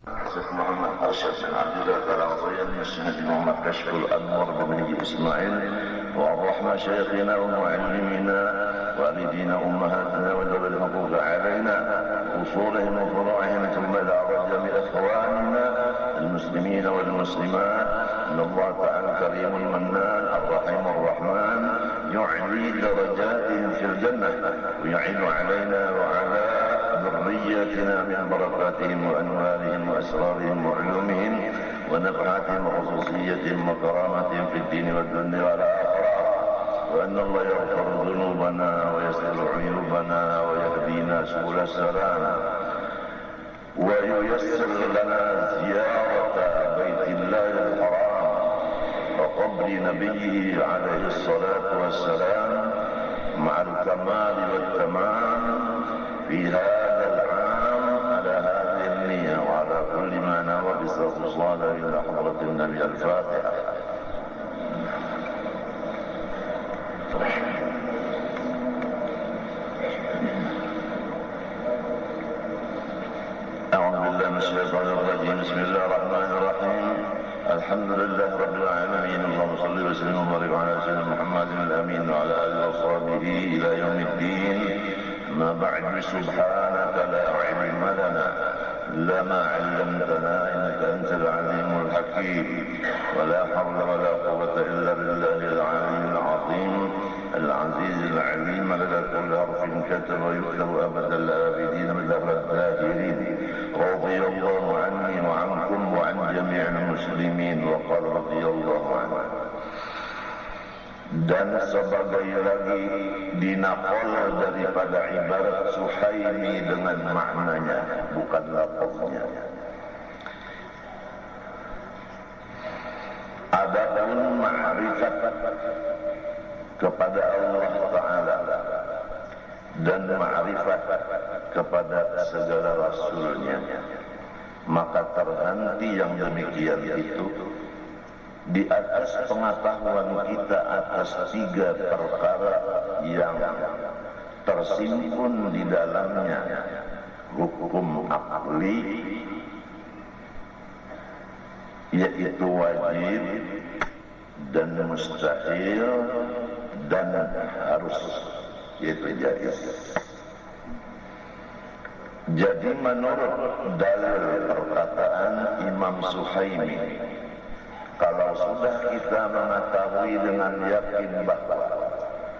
الشيخ محمد أرشد بن عبد الله العطية المسند محمد كشف الأنوار بن إسماعيل وعبد الرحمن شيخنا ومعلمنا والدينا أمهاتنا وذوي الحقوق علينا أصولهم وفروعهم ثم إلى جميع إخواننا المسلمين والمسلمات إن الله تعالى كريم المنان الرحيم الرحمن يعلي درجاتهم في الجنة ويعين علينا وعلى ذرياتنا من بركاتهم وأنوارهم وأسرارهم وعلومهم ونفحاتهم وخصوصيتهم وكرامتهم في الدين والدنيا والآخرة وأن الله يغفر ذنوبنا ويستر عيوبنا ويهدينا سبل السلام وييسر لنا زيارة بيت الله الحرام وقبر نبيه عليه الصلاة والسلام مع الكمال والتمام في هذا العام على هذه النية وعلى كل ما نوى باستغفار إلى حضرة النبي الفاتحة. أعوذ بالله من الشيطان الرجيم. بسم الله الرحمن الرحيم. الحمد لله رب العالمين. اللهم صل وسلم وبارك على سيدنا محمد الأمين وعلى آله وصحبه إلى يوم الدين. ما بعد سبحانك لا علم لنا إلا ما علمتنا إنك أنت العليم الحكيم ولا حول ولا قوة إلا بالله العلي العظيم العزيز العليم لدى كل حرف كتب ويؤله أبد الآبدين بالله الداهرين. رضي الله عني وعنكم وعن جميع المسلمين وقال رضي الله عنه. Dan sebagai lagi dinaqol daripada ibarat Suhaimi dengan maknanya, bukan lafaznya. Adapun ma'rifat kepada Allah Ta'ala dan ma'rifat kepada segala Rasulnya, maka terhenti yang demikian itu di atas pengetahuan kita atas tiga perkara yang tersimpun di dalamnya: hukum akli, yaitu wajib dan mustahil dan harus, yaitu jaiz. Jadi menurut dalil perkataan Imam Suhaimi, kalau sudah kita mengetahui dengan yakin bahwa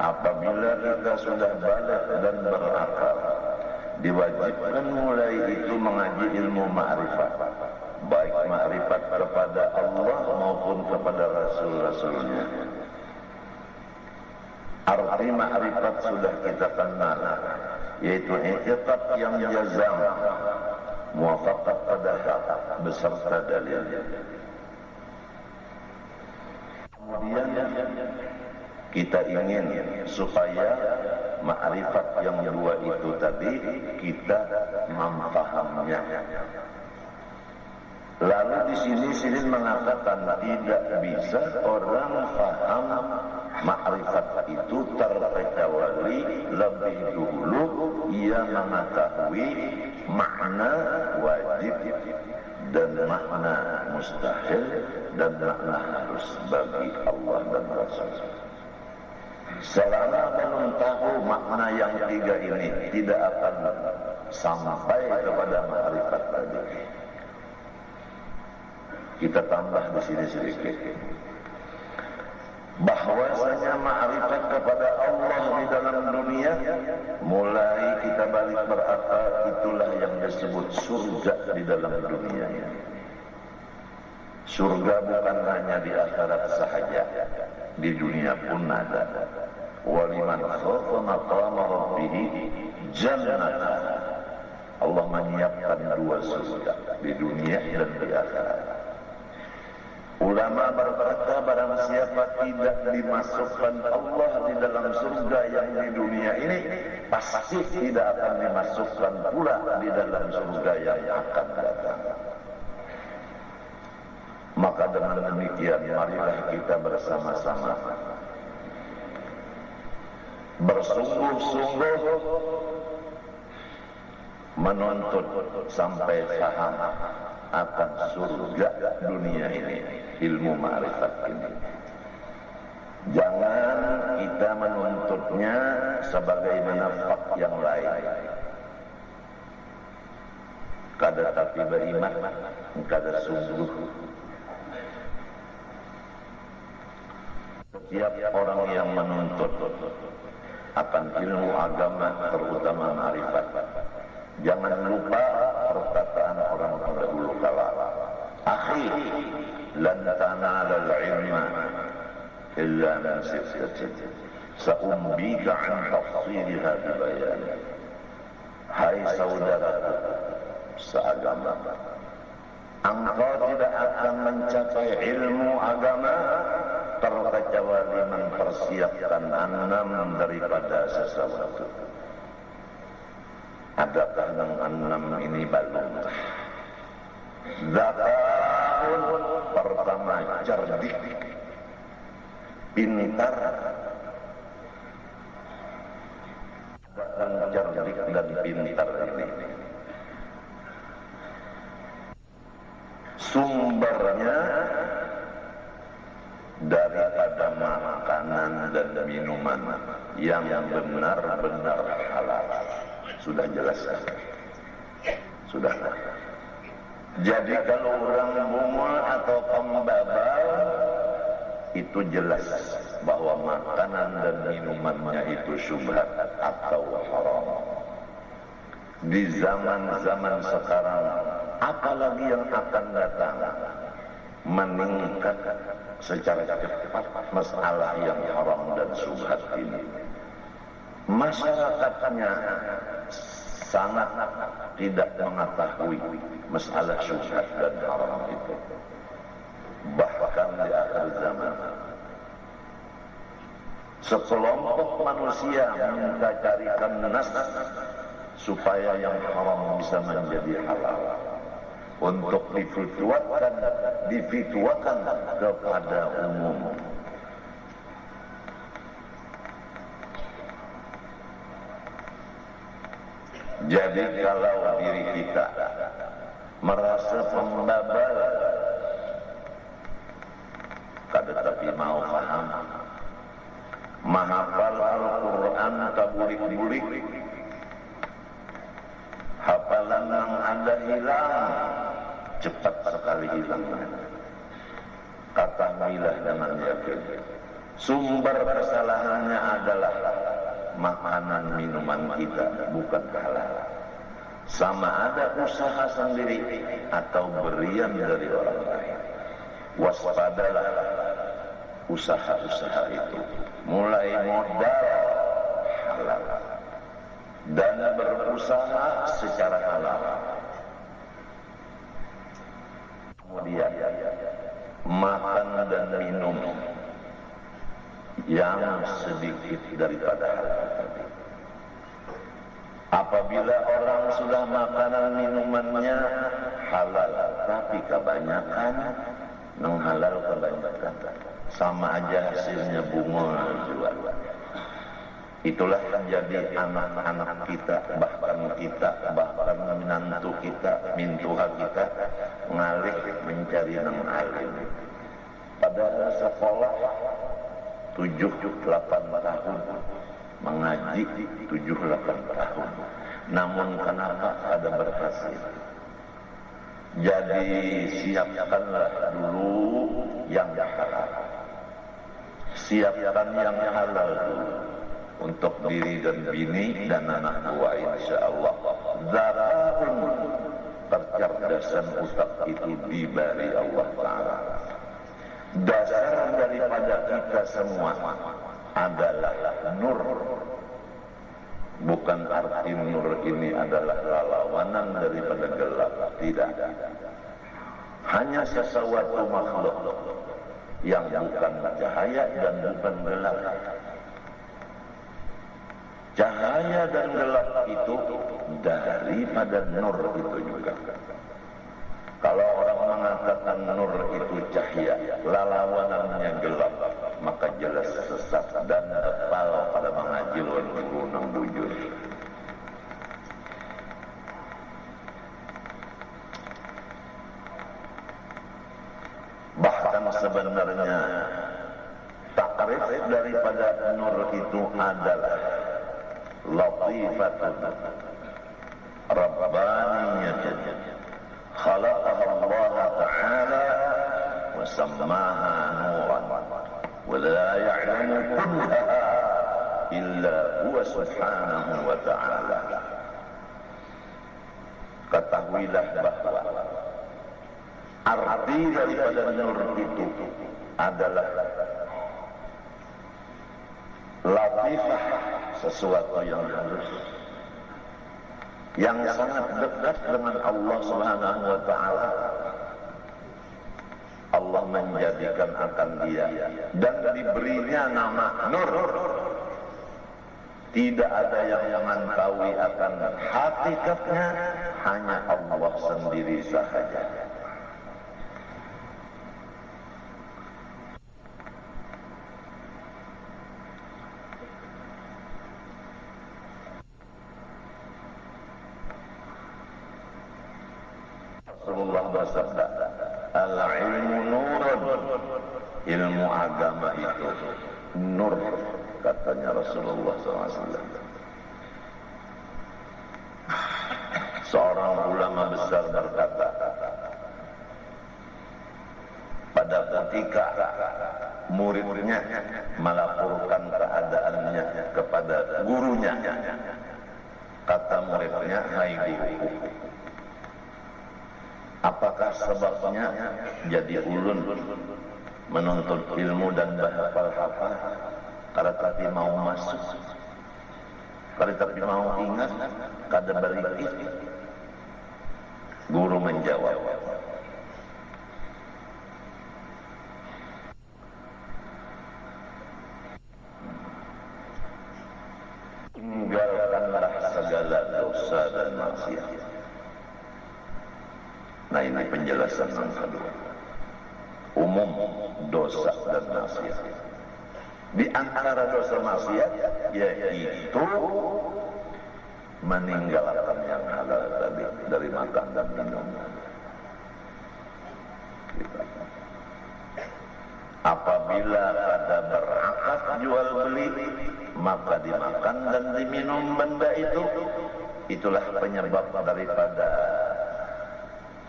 apabila kita sudah balik dan berakal, diwajibkan mulai itu mengaji ilmu ma'rifat, baik ma'rifat kepada Allah maupun kepada Rasul-Rasulnya. Arti ma'rifat sudah kita kenal, yaitu i'tiqad yang jazam, muwafaqah pada hak beserta dalil. Kemudian kita ingin supaya ma'rifat yang dua itu tadi kita memahaminya. Lalu di sini mengatakan tidak bisa orang paham ma'rifat itu terkecuali lebih dulu ia mengetahui makna wajib dan makna mustahil dan makna harus bagi Allah dan Rasul. Selama belum tahu makna yang tiga ini, tidak akan sampai kepada ma'rifat tadi. Kita tambah di sini sedikit, bahwasanya ma'rifat kepada Allah di dalam dunia, mulai kita balik berakal, itulah yang disebut surga di dalam dunia. Surga bukan hanya di akhirat sahaja, di dunia pun ada. Waliman khafa maqama rabbih jannatan. Allah menyiapkan dua surga di dunia dan di akhirat. Ulama berkata, barang siapa tidak dimasukkan Allah di dalam surga yang di dunia ini, pasti tidak akan dimasukkan pula di dalam surga yang akan datang. Maka dengan demikian, marilah kita bersama-sama bersungguh-sungguh menuntut sampai paham akan surga dunia ini, ilmu ma'rifat ini. Jangan kita menuntutnya sebagaimana fak yang lain. Kada tapi beriman, kada sungguh. Setiap orang yang menuntut akan ilmu agama, terutama ma'rifat, jangan lupa perkataan orang terdahulu kala. Akhi, lan tanalal ilma illa min sittatin. Sa'umbika an tafsiriha bibayan. Hai saudaraku seagama, engkau tidak akan mencapai ilmu agama terkecuali mempersiapkan 6 daripada sesuatu. Adakah yang 6 ini belum? Zakaun, pertama cerdik, pintar, dan cerdik dan pintar ini sumbernya daripada makanan dan minuman yang benar-benar halal. Sudah jelas, sudah. Jadi kalau orang bunga atau pembabal itu jelas bahwa makanan dan minumannya itu syubhat atau haram. Di zaman-zaman sekarang, apalagi yang akan datang, meningkat secara cepat masalah yang haram dan syubhat ini. Masyarakatnya sangat tidak mengetahui masalah syubhat dan haram itu. Bahkan di akhir zaman, sekelompok manusia minta carikan nas supaya yang haram bisa menjadi halal untuk difitwakan kepada umum. Jadi kalau diri kita merasa pembabal, tapi mau paham, menghafal Al-Quran tabulik-bulik, hafalan yang ada hilang, cepat sekali hilang. Ketahuilah dengan yakin, sumber kesalahannya adalah makanan minuman kita bukan halal. Sama ada usaha sendiri atau berian dari orang lain. Waspadalah usaha-usaha itu, mulai modal halal dan berusaha secara halal. Kemudian makan dan minum yang sedikit daripada halal tadi. Apabila orang sudah makanan minumannya halal, tapi kebanyakan menghalal kebanyakan, sama aja hasilnya bunga jual. Itulah menjadi anak-anak kita, bahkan menantu kita, mintuha kita ngalih mencari nang alim. Pada sekolah 7-8 tahun, mengaji 7-8 tahun, namun kenapa ada berhasil? Jadi siapkanlah dulu yang halal, siapkan yang halal dulu untuk diri dan bini dan anak buah, insyaallah. Zakaun, kecerdasan utak itu diberi Allah Ta'ala. Dasar daripada kita semua adalah nur. Bukan arti nur ini adalah lawanan daripada gelap, tidak. Hanya sesuatu makhluk yang bukan cahaya dan bukan gelap. Cahaya dan gelap itu daripada nur itu juga. Kalau orang mengatakan nur itu cahaya, lawanannya gelap, maka jelas sesat dan kepal pada mengaji guru nang bujur. yang sebenarnya takrif daripada nur itu adalah latifatun rabbaniyatun khalaqaha Allah Ta'ala wa sammaha nuran wa la ya'lamu kullaha illa huwa subhanahu wa ta'ala. Ketahuilah bahwa arti daripada nur itu adalah latifah, sesuatu yang halus, yang sangat dekat dengan Allah Subhanahu wa ta'ala. Allah menjadikan akan dia dan diberinya nama Nur. Tidak ada yang mengetahui akan hakikatnya, hanya Allah sendiri sahaja. Rasulullah bersabda, al-ilmu nurun, ilmu agama itu nur, katanya Rasulullah SAW. Seorang ulama besar berkata, pada ketika muridnya melaporkan keadaannya kepada gurunya, kata muridnya, hai guru, apakah sebabnya jadi ulun menuntut ilmu dan berhafal-hafal? Kalau tapi mau masuk, kalau tapi mau ingat, kada berikit. Guru menjawab, tinggalkanlah segala dosa dan maksiat. Nah, ini penjelasan yang kedua. Umum dosa dan maksiat. Di antara dosa maksiat yaitu meninggalkan yang halal tadi, dari makan dan minum. Apabila ada berakad jual beli, maka dimakan dan diminum benda itu, itulah penyebab daripada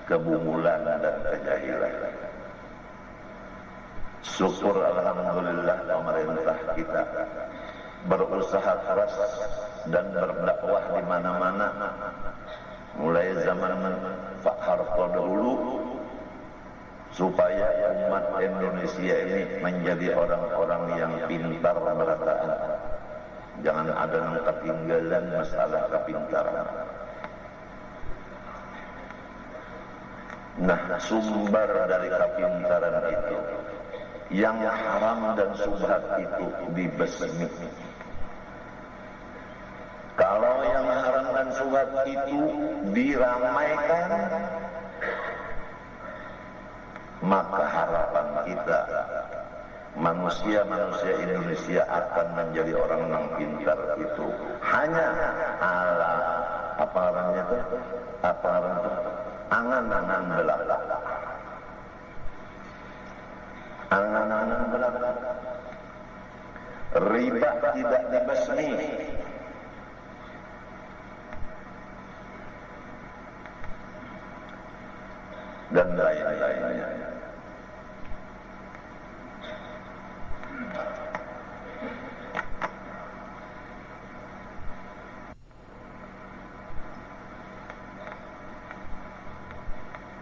kebungulan dan kejahilan. Syukur alhamdulillah pemerintah kita berusaha keras dan berdakwah di mana-mana. Mulai zaman Pak Harto dahulu, supaya umat Indonesia ini menjadi orang-orang yang pintar berataan. Jangan ada yang ketinggalan masalah kepintaran. Nah, sumber dari kepintaran itu, yang haram dan subhat itu dibasmi. Kalau yang haram dan subhat itu diramaikan, maka harapan kita manusia-manusia Indonesia akan menjadi orang yang pintar itu hanya ala apa namanya itu, angan-angan belaka. Angan-angan belaka. Riba tidak dibasmi. Dan lain-lainnya.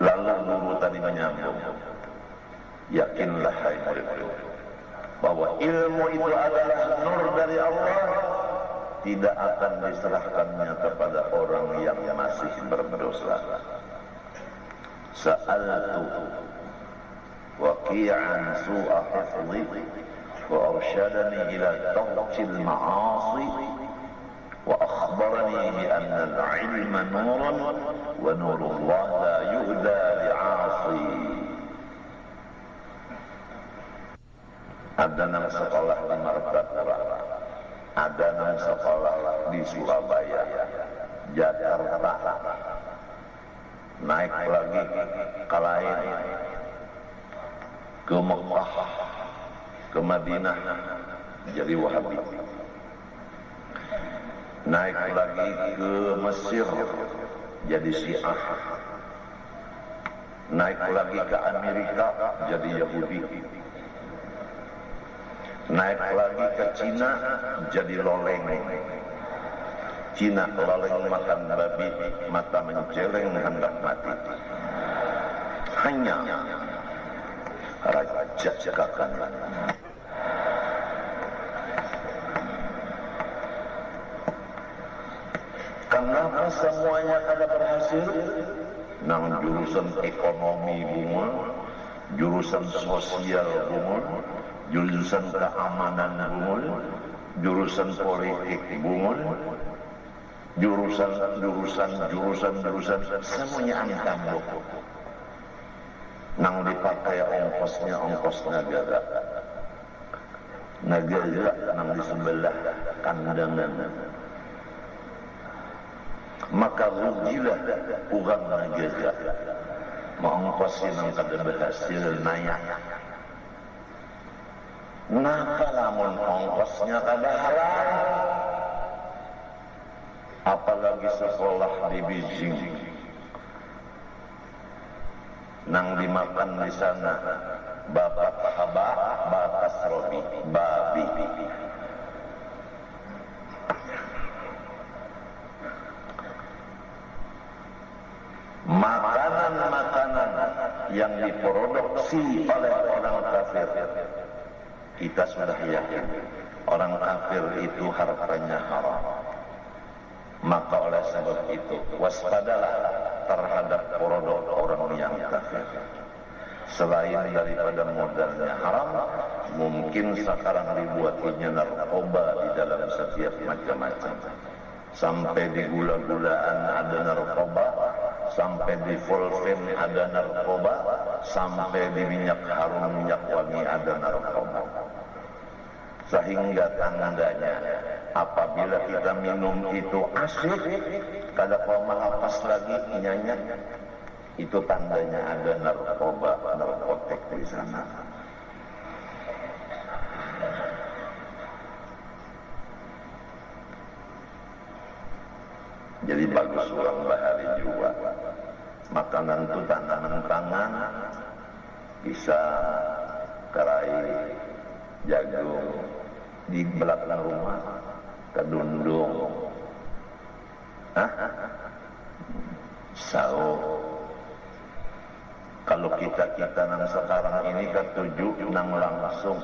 Lalu guru tadi menyambung, yakinlah hai murid-murid bahwa ilmu itu adalah nur dari Allah, tidak akan diserahkannya kepada orang yang masih berdosa. Sa'altu waqi'an su'a hifzi wa arsyadani ila tarkil ma'asi wa akhbarani bi anna al-ilma nurun wa nurullah la yuhda li'asi. Ada nama sekolah di Martapura, ada nama sekolah di Surabaya, Jakarta, naik lagi ke lain. ke Mekah, ke Madinah jadi Wahabi. Naik lagi ke Mesir jadi Syiah. Naik lagi ke Amerika jadi Yahudi. Naik lagi ke Cina jadi loleng. Cina loleng makan babi, mata menceleng hendak mati. Hanya raja cekakan. Kenapa semuanya kada berhasil? Nang jurusan ekonomi bunga, jurusan sosial bunga, jurusan keamanan bunga, jurusan politik bunga, jurusan semuanya angka boko. Nang dipakai ongkos negara. Negara nang di sebelah kandangan. Maka rugilah orang negara. Mengongkosin nang kada berhasil naik. Napa lamun ongkosnya kada halal? Apalagi sekolah di Beijing. Nang dimakan di sana babat haba, batas robi, babi. Makanan-makanan yang diproduksi oleh orang kafir, kita sudah yakin orang kafir itu hartanya haram. Maka oleh sebab itu waspadalah terhadap produk orang yang kafir. Selain daripada modalnya haram, mungkin sekarang dibuatinya narkoba di dalam setiap macam-macam. Sampai di gula-gulaan ada narkoba, sampai di Volven ada narkoba, sampai di minyak harum, minyak wangi ada narkoba. Sehingga tandanya apabila kita minum itu asik, kada kau melapas lagi nyanyi, itu tandanya ada narkoba, narkotik di sana. Jadi bagus orang bahari juga. Makanan itu tanaman pangan, bisa kerai, jagung, di belakang rumah, kedundung, sao. Kalau kita nang sekarang ini ketujuh nang langsung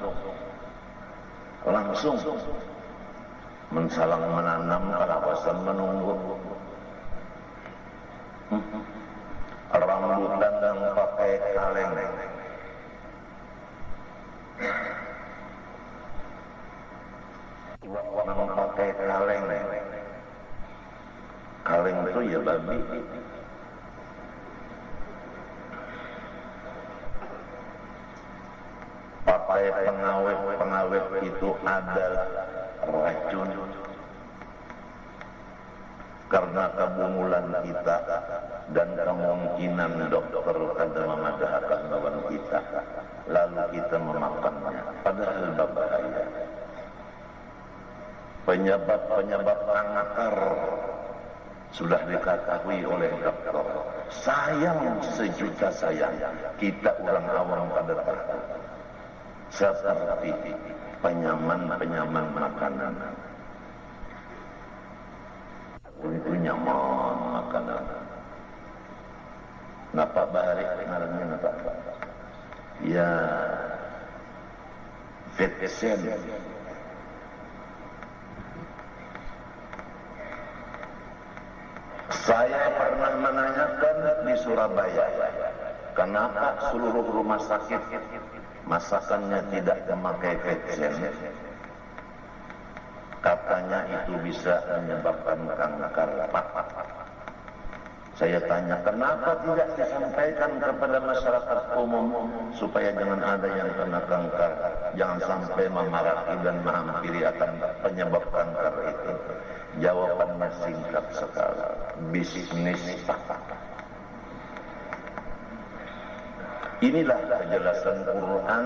mensalang menanam kalawasan menunggu. Rambutan yang pakai kaleng, yang pakai kaleng itu ya babi. Pakai pengawet itu adalah racun. Karena kebungulan kita dan kemungkinan dokter kada memadahkan lawan kita, lalu kita memakannya, padahal berbahaya. Penyebab kanker sudah diketahui oleh dokter. Sayang sejuta sayang, kita orang awam pada tahu. Seperti penyaman makanan. Itu nyaman makanan. Napa bahari ngarannya napa? Ya, vetsen. Saya pernah menanyakan di Surabaya, kenapa seluruh rumah sakit masakannya tidak memakai vetsen? Katanya itu bisa menyebabkan kanker. Saya tanya, kenapa tidak disampaikan kepada masyarakat umum supaya jangan ada yang kena kanker, jangan sampai memaraki dan menghampiri akan penyebab kanker itu? Jawabannya singkat sekali, bisnis. Inilah kejelasan Quran,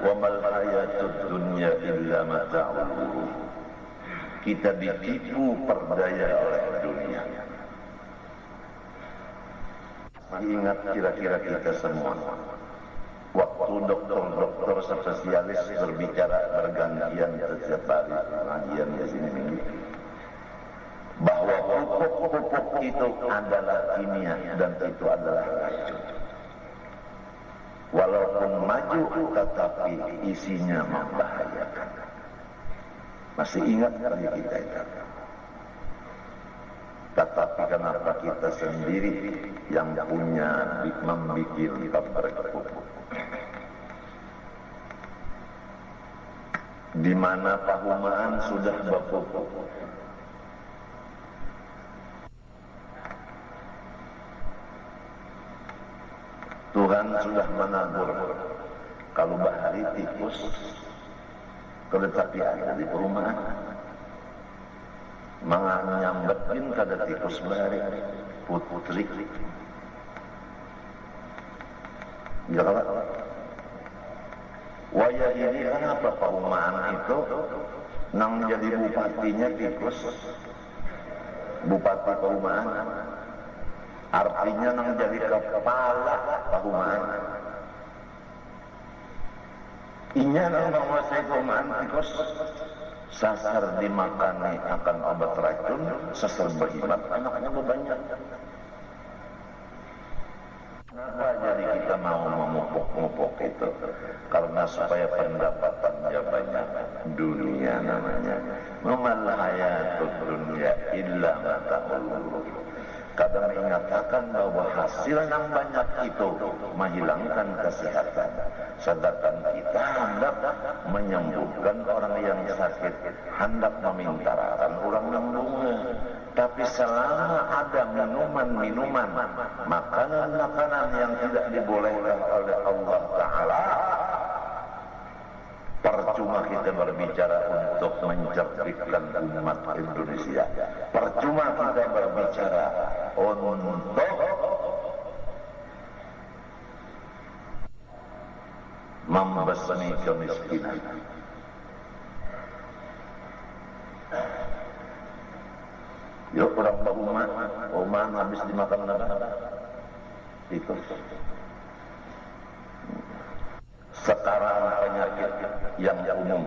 wa mal hayatud dunya illa mata'ul ghurur. Kita ditipu perdaya oleh dunia. Ingat kira-kira kita semua, waktu dokter-dokter spesialis berbicara bergantian setiap hari pengajian di sini minggu, bahwa pupuk itu adalah kimia dan itu adalah racun. Walaupun maju tetapi isinya membahayakan. Masih ingat kali kita itu? Tetapi kenapa kita sendiri yang punya membuat pabrik pupuk? Di mana Pahumaan sudah berpupuk? Tuhan sudah menabur. Kalau bahari tikus, tetapi ada di perumahan. Menganyambetin kada tikus bahari putri. Jalan. Waya ini kenapa perumahan itu nang jadi bupatinya tikus? Bupati perumahan. Artinya nang jadi kepala perumahan. Inya nang menguasai perumahan tikus. Sasar dimakani akan obat racun, sasar berhemat anaknya banyak. Kenapa jadi kita mau memupuk itu? Karena supaya pendapatannya banyak. Dunia namanya. Mamal hayatud dunya illa mata'ul ghurur. Kadang mengatakan bahwa hasil yang banyak itu menghilangkan kesehatan. Sedangkan kita hendak menyembuhkan orang yang sakit, hendak memintarakan orang yang bunga. Tapi selama ada minuman-minuman, makanan-makanan yang tidak dibolehkan oleh Allah Ta'ala, percuma kita berbicara untuk mencerdikkan umat Indonesia. Percuma kita berbicara untuk membasmi kemiskinan. Yuk orang Uman habis dimakan apa? Itu. Sekarang penyakit yang umum,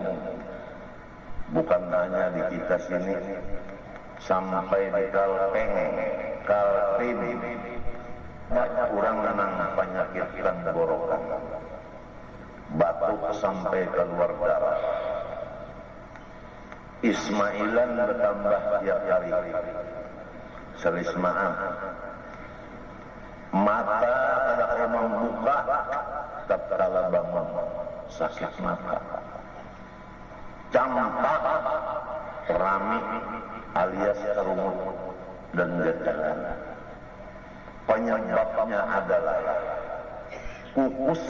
bukan hanya di kita sini, sampai di Kaltim, banyak orang menang penyakit tenggorokan, batuk sampai keluar darah. Ismailan bertambah tiap hari, selismaan, mata ada membuka, tatkala bangun sakit mata, campak, keramik alias kerungut dan getaran. Penyebabnya adalah kukus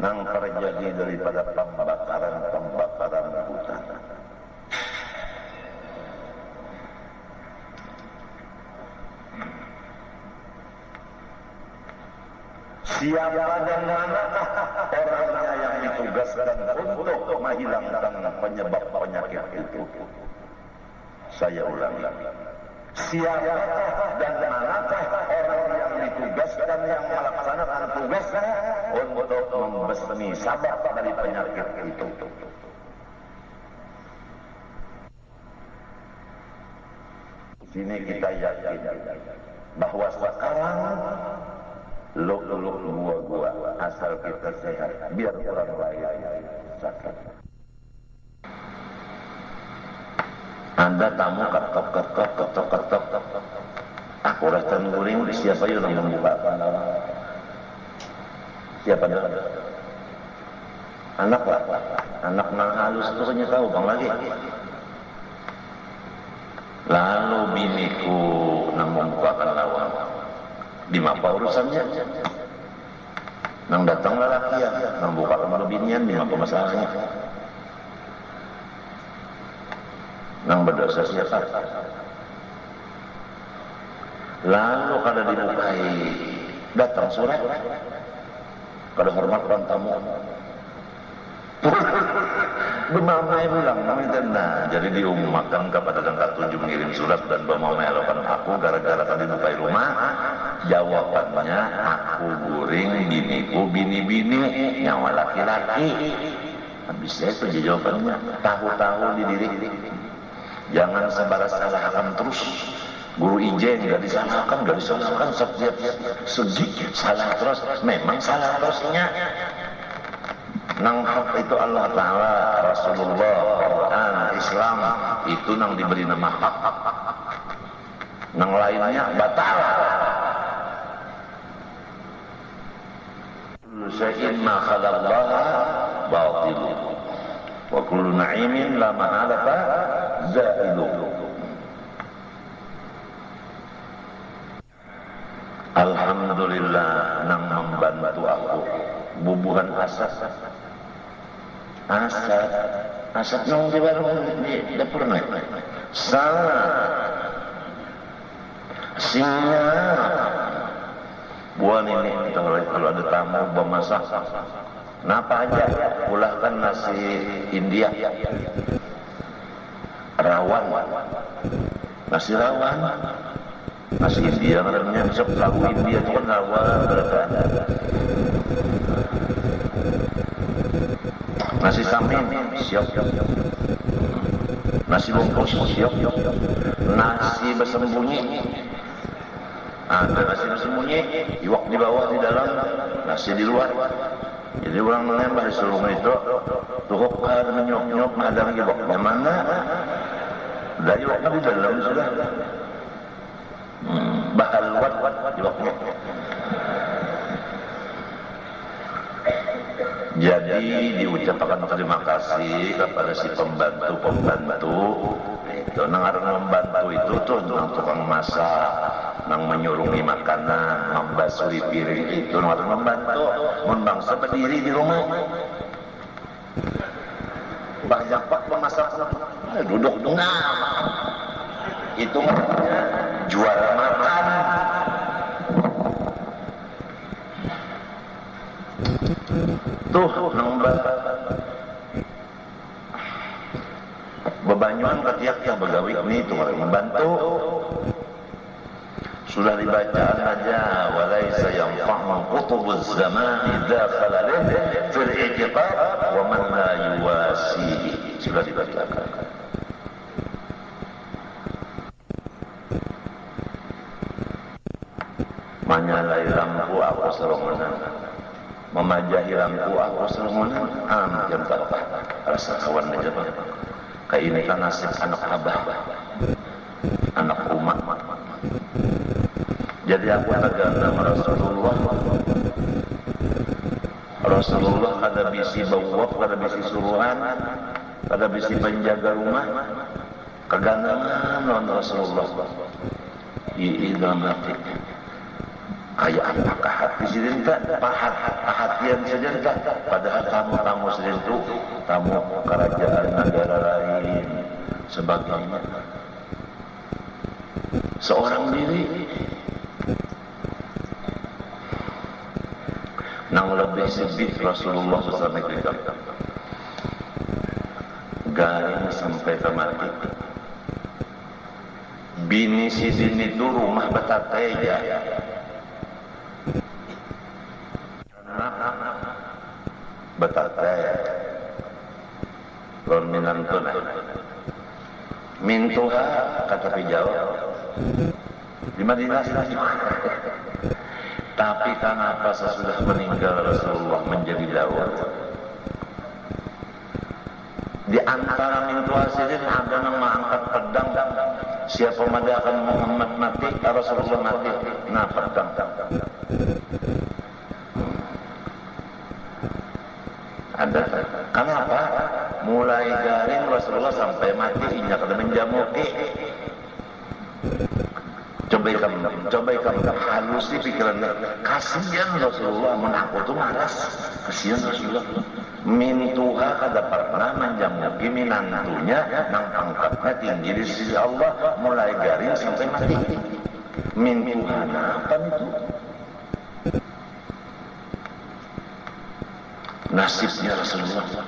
yang terjadi daripada pembakaran hutan. Siapa dan manakah orangnya yang ditugaskan untuk menghilangkan penyebab penyakit itu? Saya ulangi. Siapa dan manakah orang yang ditugaskan yang melaksanakan tugasnya untuk membasmi sabab dari penyakit itu? Sini kita yakin bahwa sekarang luk-luk gua asal kita sehat, biar orang lain sakit. Anda tamu ketok. Aku rasa nguring siapa yang membuka pandangan? Siapa dia? Anak lah, anak nang halus tu hanya tahu bang lagi. Lalu biniku nang membukakan lawang. Di apa urusannya? Nang datang lelaki ya, nang bukakan binian di apa masalahnya? Nang berdosa siapa? Lalu kada dibukai, datang surat. kada hormatkan tamu. Bemamai pulang nah, jadi diumumkan kepada dan tujuh mengirim surat dan bemamai elokan aku gara-gara tadi bukai rumah. Jawabannya aku guring biniku bini-bini nyawa laki-laki. Habisnya itu jawabannya tahu-tahu di diri. Jangan salah-salahkan terus. Guru ijen gak disalahkan setiap segi salah terus. Memang salah terusnya. Nang hak itu Allah Ta'ala, Rasulullah, Quran, Islam itu nang diberi nama hak. Nang lainnya batal. Kullu syai'in ma khalallaha batil. Wa kullu na'imin la mahalata zailu. Alhamdulillah nang membantu aku. Bubuhan asap nang di warung di dapur naik singa buan ini kalau ada tamu memasak napa aja pulahkan nasi India nasi India namanya bisa lagu India itu kan rawan berapa nasi samin siap, nasi bungkus siap, nasi bersembunyi ada nasi bersembunyi iwak di bawah di dalam nasi di luar. Jadi orang menembak di seluruh itu tukar menyok-nyok ada iwaknya mana dari iwaknya di dalam sudah bakal luar iwaknya. Jadi diucapkan terima kasih kepada si pembantu itu nang membantu itu tuh nang tukang masak, nang menyurungi makanan, membasuhi piring itu nang membantu. Mun bangsa berdiri di rumah banyak pak pemasak duduk itu juara makan. Tuh nambah bebanyuan ketiak yang begawi ini tuh membantu sudah dibacaan aja walaysa yanfa'u qutubuz zaman idza khalalin fil i'tiqad wa man la yuwasihi sudah dibacakan. Menyalai lampu aku serongan memajahi lampu aku serongan jam berapa rasa kawan aja bang kayak ini kan nasib anak abah anak umat. Jadi aku tegak nama Rasulullah kada bisi bawab kada bisi suruhan kada bisi penjaga rumah kegandangan non Rasulullah dalam hati kayak apakah hati sendiri tak perhatian saja tak padahal tamu sendiri itu tamu kerajaan negara lain sebagainya seorang diri nang lebih sedih Rasulullah SAW garing sampai ke mati bini sidin itu rumah betateja betate lon minantuna mintuha kata pijawab di Madinah tapi kenapa sesudah meninggal Rasulullah menjadi dawah di antara mintuha sidin ada yang mengangkat pedang siapa akan Muhammad mati Rasulullah mati nah pedang ada kenapa mulai garing Rasulullah sampai mati injak ada menjamuki coba kamu halusi pikirannya kasihan Rasulullah menaku tuh malas kasihan Rasulullah mintuha kada pernah menjamuki minantunya nang pangkatnya tinggi di sisi Allah mulai garing sampai mati mintuha apa itu nasibnya Rasulullah.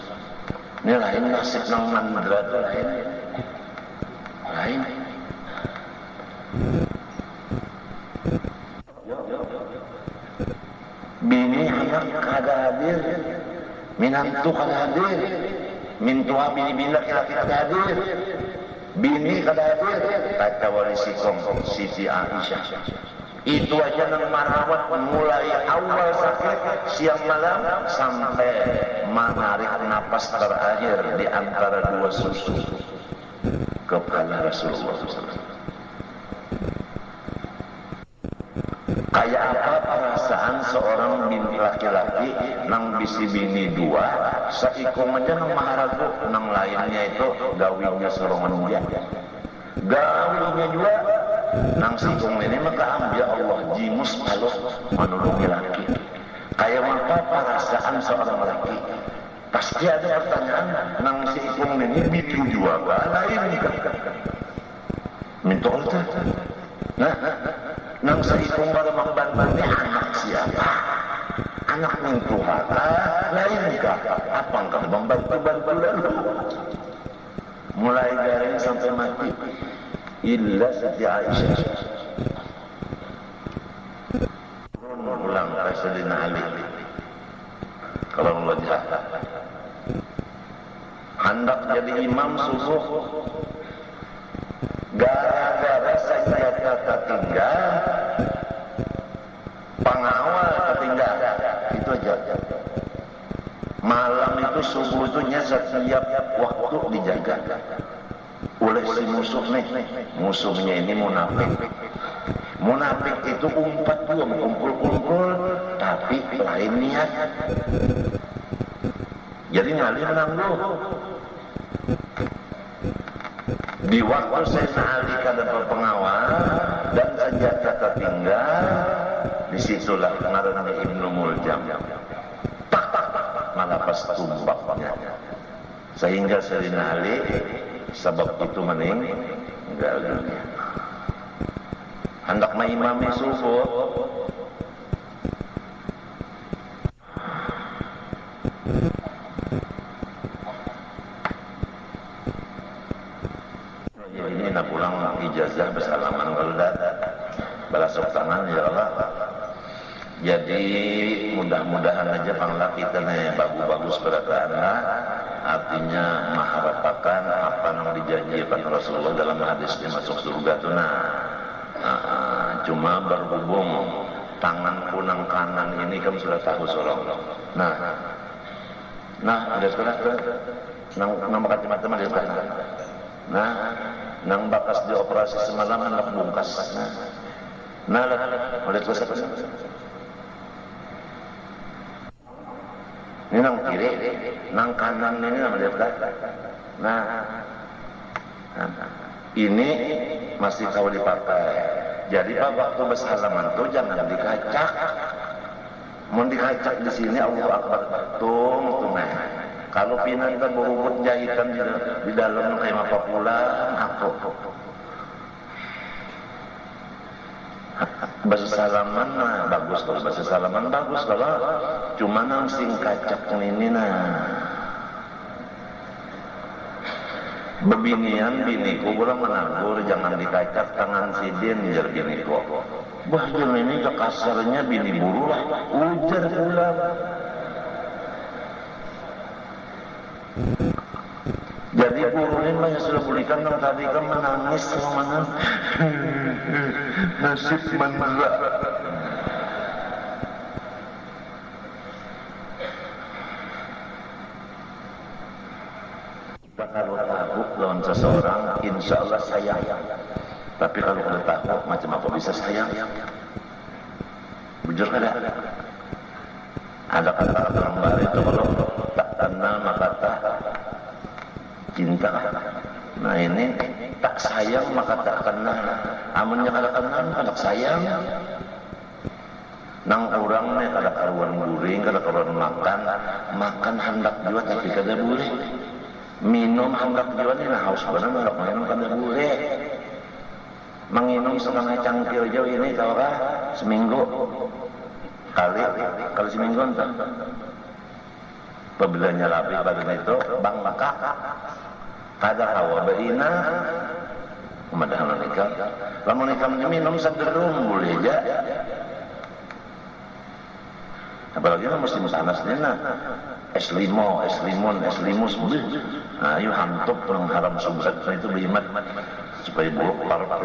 Ini lain nasib nang mandra itu lain. Bini anak kada hadir, minantu kada hadir, mintuha bini laki-laki kada hadir, bini kada hadir. Kata wali sikom Siti Aisyah, itu aja nang merawat mulai awal sakit siang malam sampai menarik napas terakhir di antara dua susu kepala Rasulullah SAW. Kayak apa perasaan seorang bini laki-laki nang bisi bini dua, saikom aja nang maharagu, nang lainnya itu gawinya serongan dia. Gawinya juga nang sikung ini maka ambil Allah jimus kalau menulungi laki. Kayak apa perasaan seorang laki? Pasti ada pertanyaan, nang sikung ini bikin juga lain kan? Minta Allah. Nah, nang sikung pada mengbantu anak siapa? Anak minta lain kan? Apa engkau membantu lalu? Mulai garing sampai mati. Illa Siti Aisyah ulang Rasulina Ali kalau melihat hendak jadi imam subuh gara-gara senjata tertinggal, pengawal tertinggal, itu aja. Malam itu subuh itu setiap waktu dijaga oleh si musuh nih. Musuhnya ini munafik. Munafik itu umpat dua, kumpul-kumpul tapi lain niat. Jadi nyali menang dulu. Di waktu Sayyidina Ali kada berpengawal dan senjata tertinggal, disitulah ngaranna Ibnu Muljam malapas tumbaknya, sehingga Sayyidina Ali sebab itu meninggal dunia. Hendak mengimami subuh, ini nak pulang ijazah bersalaman kalau balasuk tangan ya Allah. Jadi mudah-mudahan aja panglah kita nih bagus-bagus berkata, artinya mengharapkan apa yang dijanjikan Rasulullah dalam hadisnya masuk surga tuh. Cuma berhubung tangan kunang kanan ini kan sudah tahu sorong. Ada sekarang nang bakat teman-teman dia sekarang. Nang bakas dioperasi semalam anak bungkas. Oleh terus. Ini nang kiri, nang kanan ini nama dia ini masih kau dipakai. Jadi pak waktu bersalaman tuh jangan dikacak. Mau dikacak di sini Allah Akbar tung. Kalau pinan kan berubut jahitan di dalam kayak apa pula aku. Bahasa salaman bagus kalau bahasa salaman bagus kalau cuma nang sing kacak ini bebinian biniku kurang menanggur jangan dikacak tangan sidin jar biniku. Wah jeng ini kekasarnya bini buru lah ujar pula. Jadi burunin banyak sudah pulihkan yang tadi kan menangis selama nasib manla. Kita kalau tahu lawan seseorang, insya Allah sayang. Tapi kalau kita tahu macam apa bisa sayang? Bujur kada? Ada kata orang baru itu kalau tak kenal maka tak cinta. Nah ini tak sayang maka tak kenal. Amunnya kada kenal kada sayang. Nang orang nih kada karuan guring, kada karuan makan hendak juga tapi kada boleh. Minum hendak juga nih haus benar hendak minum kada boleh. Menginum setengah cangkir jauh ini kalau seminggu kali seminggu entah. apabila nyarapi badan itu bangkak kada hawa baina madahan nikah lamun nikah minum sagerum boleh aja apalagi mesti panas dina es limus nah ayo hantuk pengharam sumbat itu bimat supaya buruk parah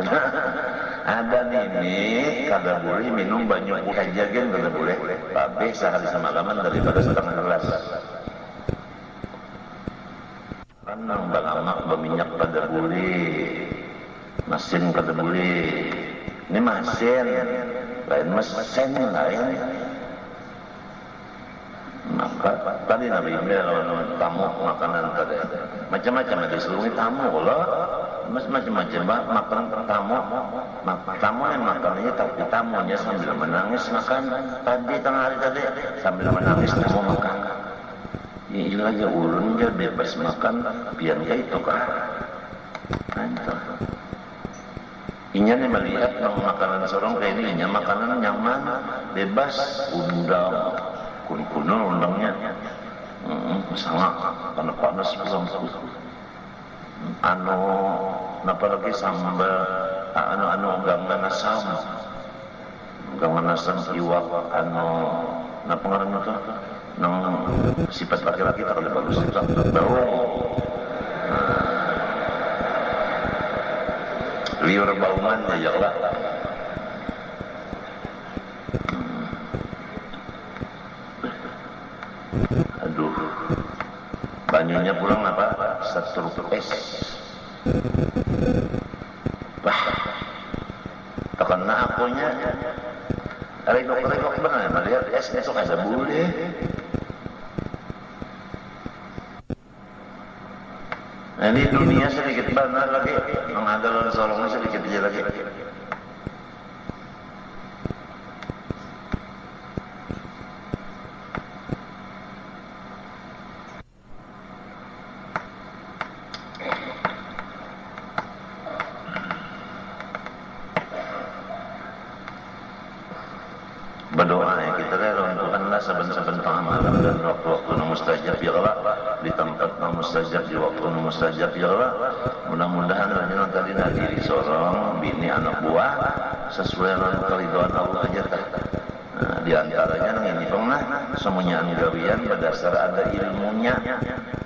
ada nih kada boleh minum banyak aja kan kada boleh babeh sehari semalaman daripada setengah gelas renang bangamak berminyak kada boleh mesin kada boleh ini mesin lain mesin lain maka tadi Nabi lawan tamu makanan tadi macam-macam ada seluruh tamu loh macam-macam makan tamu yang makannya tapi tamunya sambil menangis makan tadi tengah hari tadi sambil menangis tamu makan ini lagi ulun dia bebas makan biar kayak itu kah mantap inya nih melihat makanan sorong kayak ini inya makanan nyaman bebas undang kuno undangnya sangat panas belum napa lagi sambal gangan asam iwak napa ngaranna tuh nang sifat laki-laki tak boleh bagus itu bau liur bauman ya Allah aduh banyunya pulang apa setruk es bah terkena akunya rekok benar melihat es esok ada boleh nah, ini dunia sedikit banget lagi mengandalkan solongnya sedikit aja lagi berdoa ya kita lakukanlah saben-saben pengamalan dan waktu-waktu mustajab ya Allah di tempat mustajab di waktu mustajab ya Allah mudah-mudahan lanjutan tadi diri seorang bini anak buah sesuai dengan keridhaan Allah aja nah, di antaranya ini pernah semuanya anggawian berdasar ada ilmunya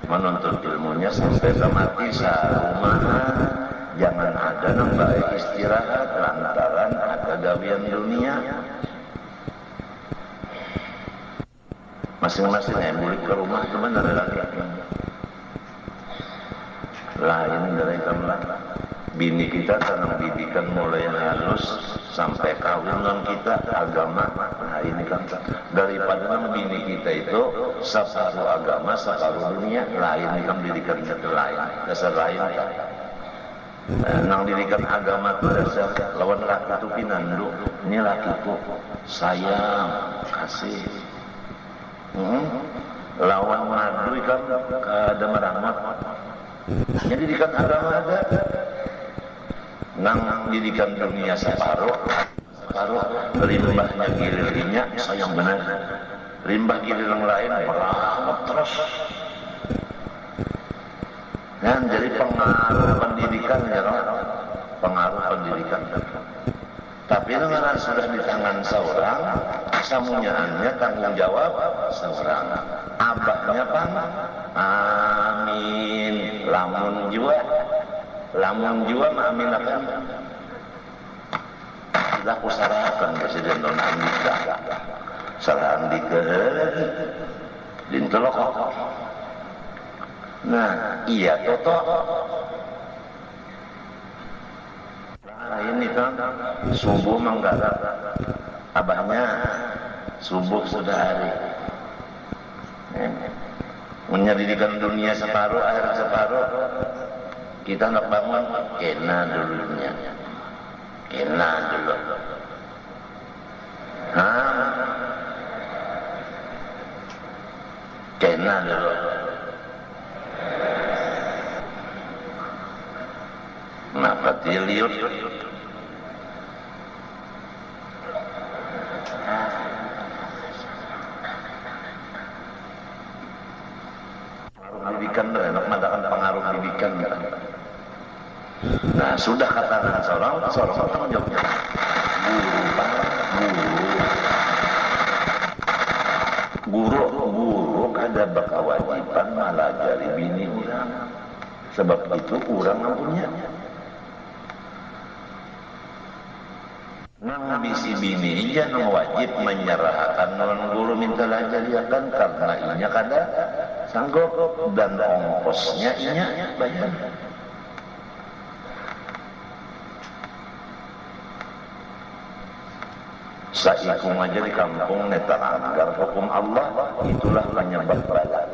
menuntut ilmunya sampai mati sarumahan jangan ada nambah istirahat lantaran ada gawian dunia masing-masing yang balik ke rumah teman ada lagi lain dari kamar bini kita tanam didikan mulai halus sampai kawin dengan kita agama nah ini kan daripada nama bini kita itu separuh agama separuh dunia lain kan didikan kita lain dasar lain kan nang didikan agama itu dasar lawan laki itu pinandu ini laki itu sayang kasih lawan madu kan kada meramat jadi didikan agama ada nang didikan dunia separuh limbahnya gilirnya sayang benar limbah gilir yang lain merawat terus dan jadi pengaruh pendidikan ya pengaruh pendidikan tapi dengan sudah di tangan seorang samunyaannya tanggung jawab seorang abahnya pan amin lamun jiwa amin akan kita kusarakan Presiden Donald Andika salah Andika dintelok nah iya toto nah ini kan subuh menggarap abahnya subuh sudah hari menyelidikan dunia separuh akhir separuh kita nak bangun kena dulunya kena dulu kena dulu kenapa dia liut didikan enak madakan pengaruh didikan. Nah, sudah katakan seorang tanggung jawabnya. Guru kada berkewajiban malajari bini urang. Sebab itu urang ampunnya. Nang bisi bini jangan wajib menyerahkan non guru minta lajariakan karena inya kada sanggup dan ongkosnya inya bayar. Saiku aja di kampung neta anggar hukum Allah itulah penyebab bala.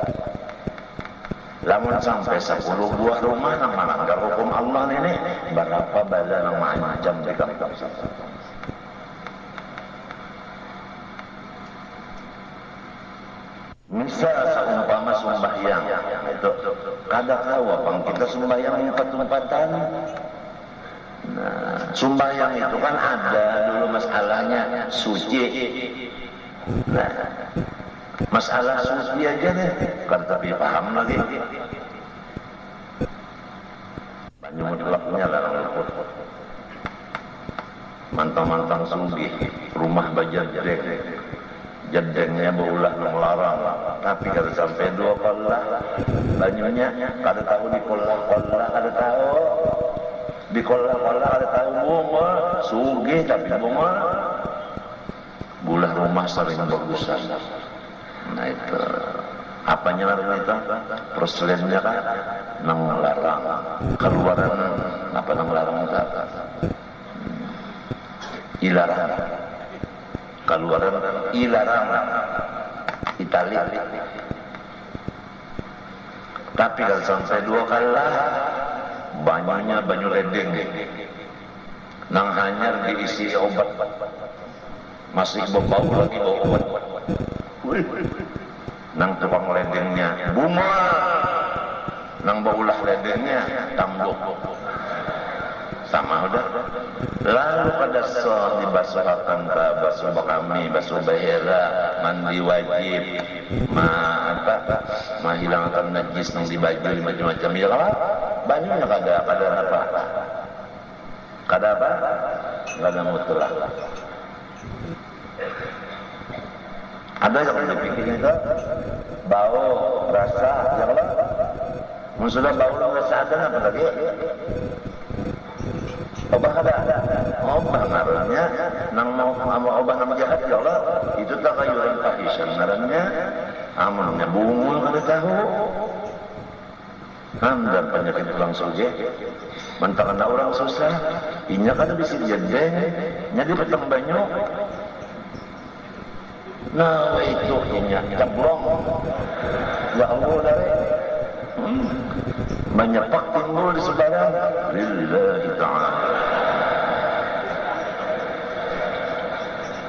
Lamun sampai 10 buah rumah nang melanggar hukum Allah nenek berapa bala nang macam di kampung. Misal seumpama sembahyang itu kada kawa pang kita sembahyang empat-empatan. Nah, sembahyang itu kan ada dulu masalahnya suci. Nah, masalah suci aja deh, kan tapi paham lagi. Banyak mutlaknya lah luput. Mantang-mantang sungguh, rumah bajar jedengnya baulah melarang. Tapi kalau sampai 2 kolah, banyunya kada tahu di kolah-kolah kada tahu. Di kolah-kolah ada tahu bunga, sugih tapi bunga. Bulah rumah sering bagusan. Nah itu, apanya larang itu? Perselennya kan, nang larang. Keluaran, apa nang larang itu? Ilarang. Keluaran, ilarang. Itali. Tapi kalau sampai 2 kalah, banyaknya banyu ledeng nang hanyar diisi obat masih berbau lagi bau obat nang tukang ledengnya bunga nang baulah ledengnya tambuk sama udah lalu pada dibasuhakan ke basuh kami basuh bahira mandi wajib menghilangkan najis nang di baju macam-macam ya lah banyaknya kada apa kada mutlak ada yang dipikir itu bau rasa ya lah sudah bau rasa ada apa lagi obah ada obah ngarannya nang mau obah nama jahat ya Allah itu tak kayuran fahisan ngarannya amalnya bungul kada tahu dan penyakit tulang suje mentang ada orang susah inya kada bisa jedeng nya di peteng banyu nah itu inya cablong ya Allah dari menyepak timbul di sebarang lillahi ta'ala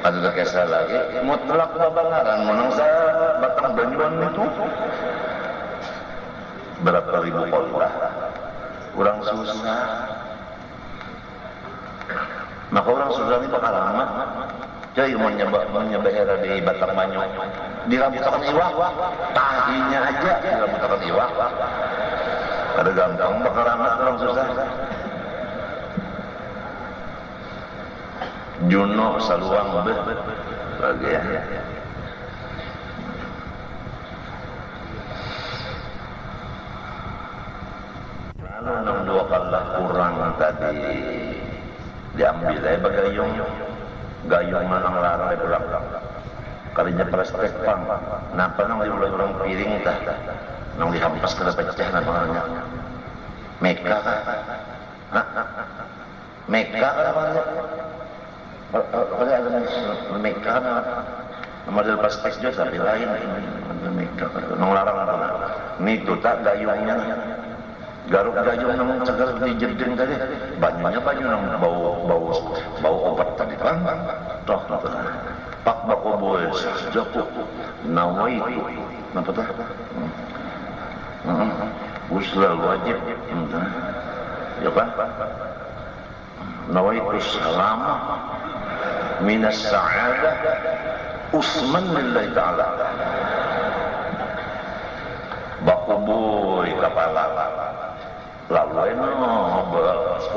ada kisah lagi mutlak babangaran menang sa batang banyuan itu berapa ribu kolah orang susah maka orang susah ini bakal lama jadi menyebahera di batang banyu dirambutakan iwak tahinya aja dirambutakan iwak ada gampang bakal amat orang susah Juno saluang bagi ya lalu 2 kalah kurang tadi diambil gayung manang larang ay pulang kalinya plastik pang napa nang diulang-ulang piring tah nang dihampas kada pecah na pangannya meka meka ada meka model plastik juga tapi lain meka nang larang apa nitu tak gayungnya garuk gayung nang cegar di jedeng tadi banyunya banyu nang bau obat tadi kan toh pak bako boy jaku nawai napa tah usul wajib ya kan nawai salama minas sa'adah usman lillahi ta'ala bakubuy kepala lalu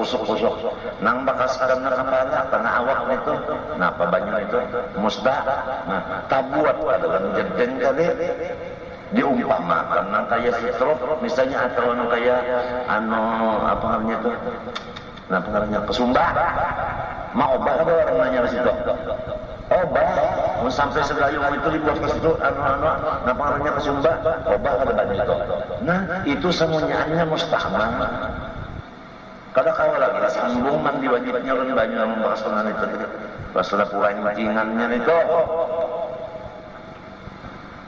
kusuk-kusuk nang bakaskan na kepala karena awak itu nah pabanyo itu musta nah tabuat adalah jadeng kali diumpamakan nang kaya stroke misalnya atau nang kaya apa namanya itu nah pengarangnya kesumba mau obat ada orang nanya di situ obat mau sampai segayung itu dibuat ke situ nah pengarangnya kesumba obat ada banyak itu nah itu semuanya mustahman kada kau lagi sambung mandi wajibnya orang banyak membahas tentang itu pasal purang macingannya itu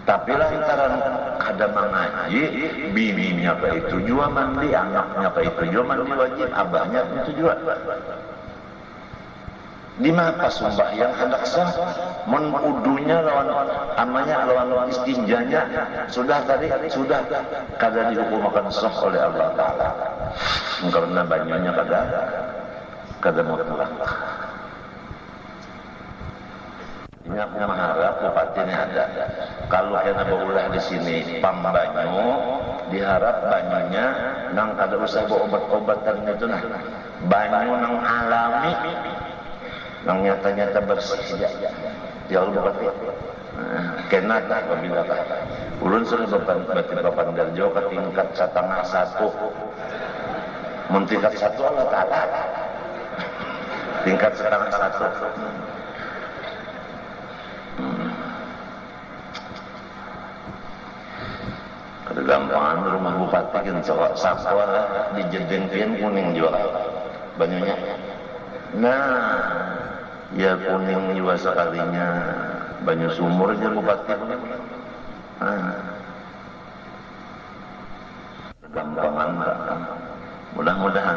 tapi lantaran kada mengaji bininya ke itu juga mandi anaknya ke itu juga mandi wajib abahnya itu juga di mana sumpah yang hendak sah menuduhnya lawan amanya lawan istinjanya sudah kada dihukum akan sah oleh Allah Ta'ala karena banyaknya kada mutlak. Ini aku mengharap bupati ini ada. Kalau kena berulah di sini pambanyu, diharap banyunya nang kada usah bawa obat-obatan itu nah. Banyu nang alami, nang nyata-nyata bersih ya Allah bupati. Kena tak apabila tak. Ulun sudah bapak Darjo ke tingkat 1,5. Mentingkat 1 Allah Ta'ala. Tingkat 1,5. Kegampangan rumah bupati kan sakwa di jedeng kuning juga banyunya. Nah, ya kuning juga sekalinya banyu sumur aja bupati. Kegampangan mudah-mudahan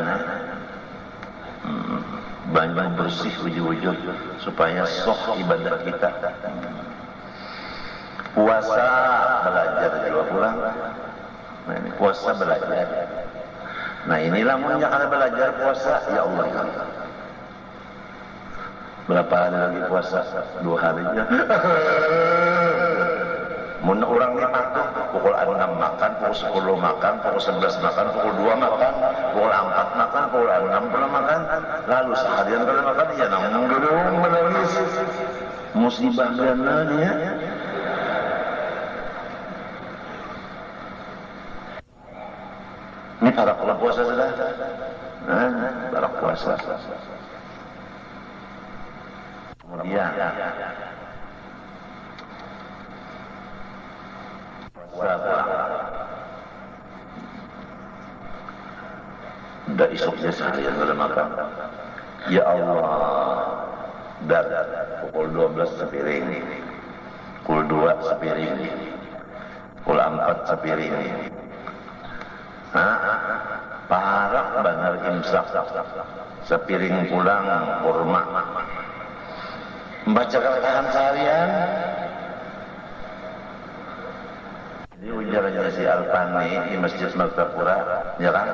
banyak bersih wujud-wujud supaya soh ibadah kita. Puasa belajar juga pulang. Nah ini puasa belajar. Nah inilah munnya kalau belajar puasa ya Allah. Berapa hari lagi puasa? 2 hari aja. Mun orang ni patuh pukul 6 makan, pukul 10 makan, pukul 11 makan, pukul 2 makan, pukul 4 makan, pukul 6 pula makan. Lalu seharian kalau makan ya nanggung gedung menangis. Musibah gana dia. Ini para puasa sudah. Para puasa. Kemudian udah isuknya seharian udah makan. Ya Allah, dari pukul 12 sepiring, pukul 2 sepiring, pukul 4 sepiring. Parah benar imsak. Sepiring pulang kurma. Membaca Al-Quran seharian. Ini ujarannya si Al-Fani di Masjid Martapura, ya kan?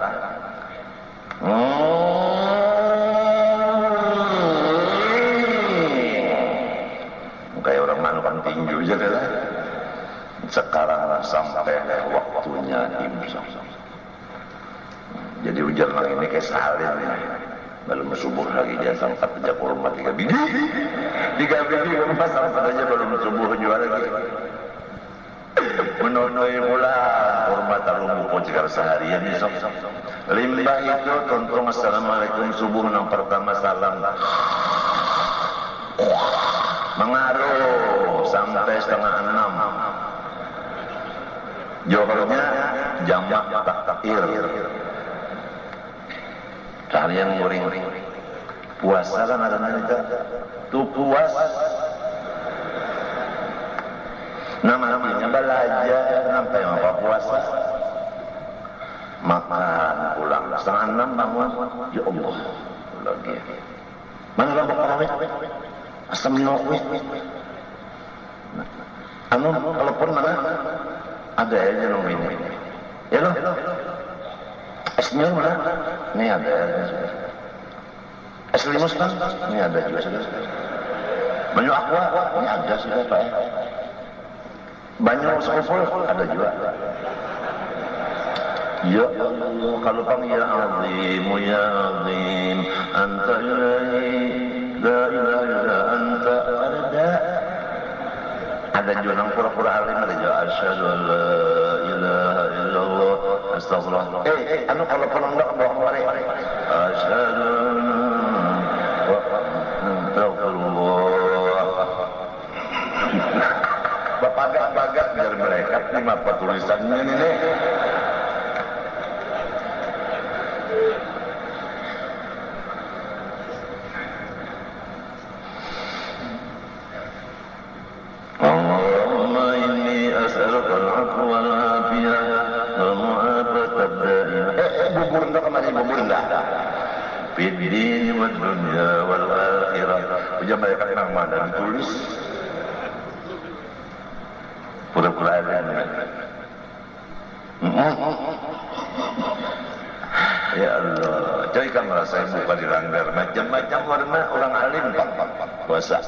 Kayak orang manukan tinju aja lah. Sekarang sampai waktunya imsak. Jadi ujar lagi ini kayak salin belum subuh lagi dia sampai aja kurma 3 biji 3 biji kurma sampai aja belum subuh jual lagi menonoi mula kurma tarung buku cikar seharian besok limbah itu tuntung assalamualaikum subuh yang pertama salam mengaruh sampai 5:30 johornya jamak takir kalian nguring puasa kan ada nanti tuh puas namanya belajar sampai apa puasa makan pulang 5:30 bangun ya Allah lagi mana lombok parawit asam minowit kalaupun mana ada aja nong ini ya loh esnya mana? Ini ada. Es limus kan? Ini ada juga sudah. Banyu aqua? Ini ada sudah Pak. Banyu sekupul? Ada juga. Ya Allah, kalau pang ya azim, ya azim, anta ilahi, la ilaha illa anta, ada juga yang pura-pura alim ada juga asyhadu an la ilaha illallah astagfirullah. Anu kalau pulang enggak bawa kemari asyhadu wa astagfirullah. Bapak-bapak biar mereka ini apa tulisannya ini. Allahumma inni as'aluka al-'afwa wal-'afiyah wal mu'afata ad-da'imah. Bubur enggak kemarin bubur enggak. Fid din wad dunya wal akhirah. Punya mereka nama dan tulis. Pura-pura ada. Ya Allah, jadi kan merasa buka dilanggar macam-macam warna orang alim puasa.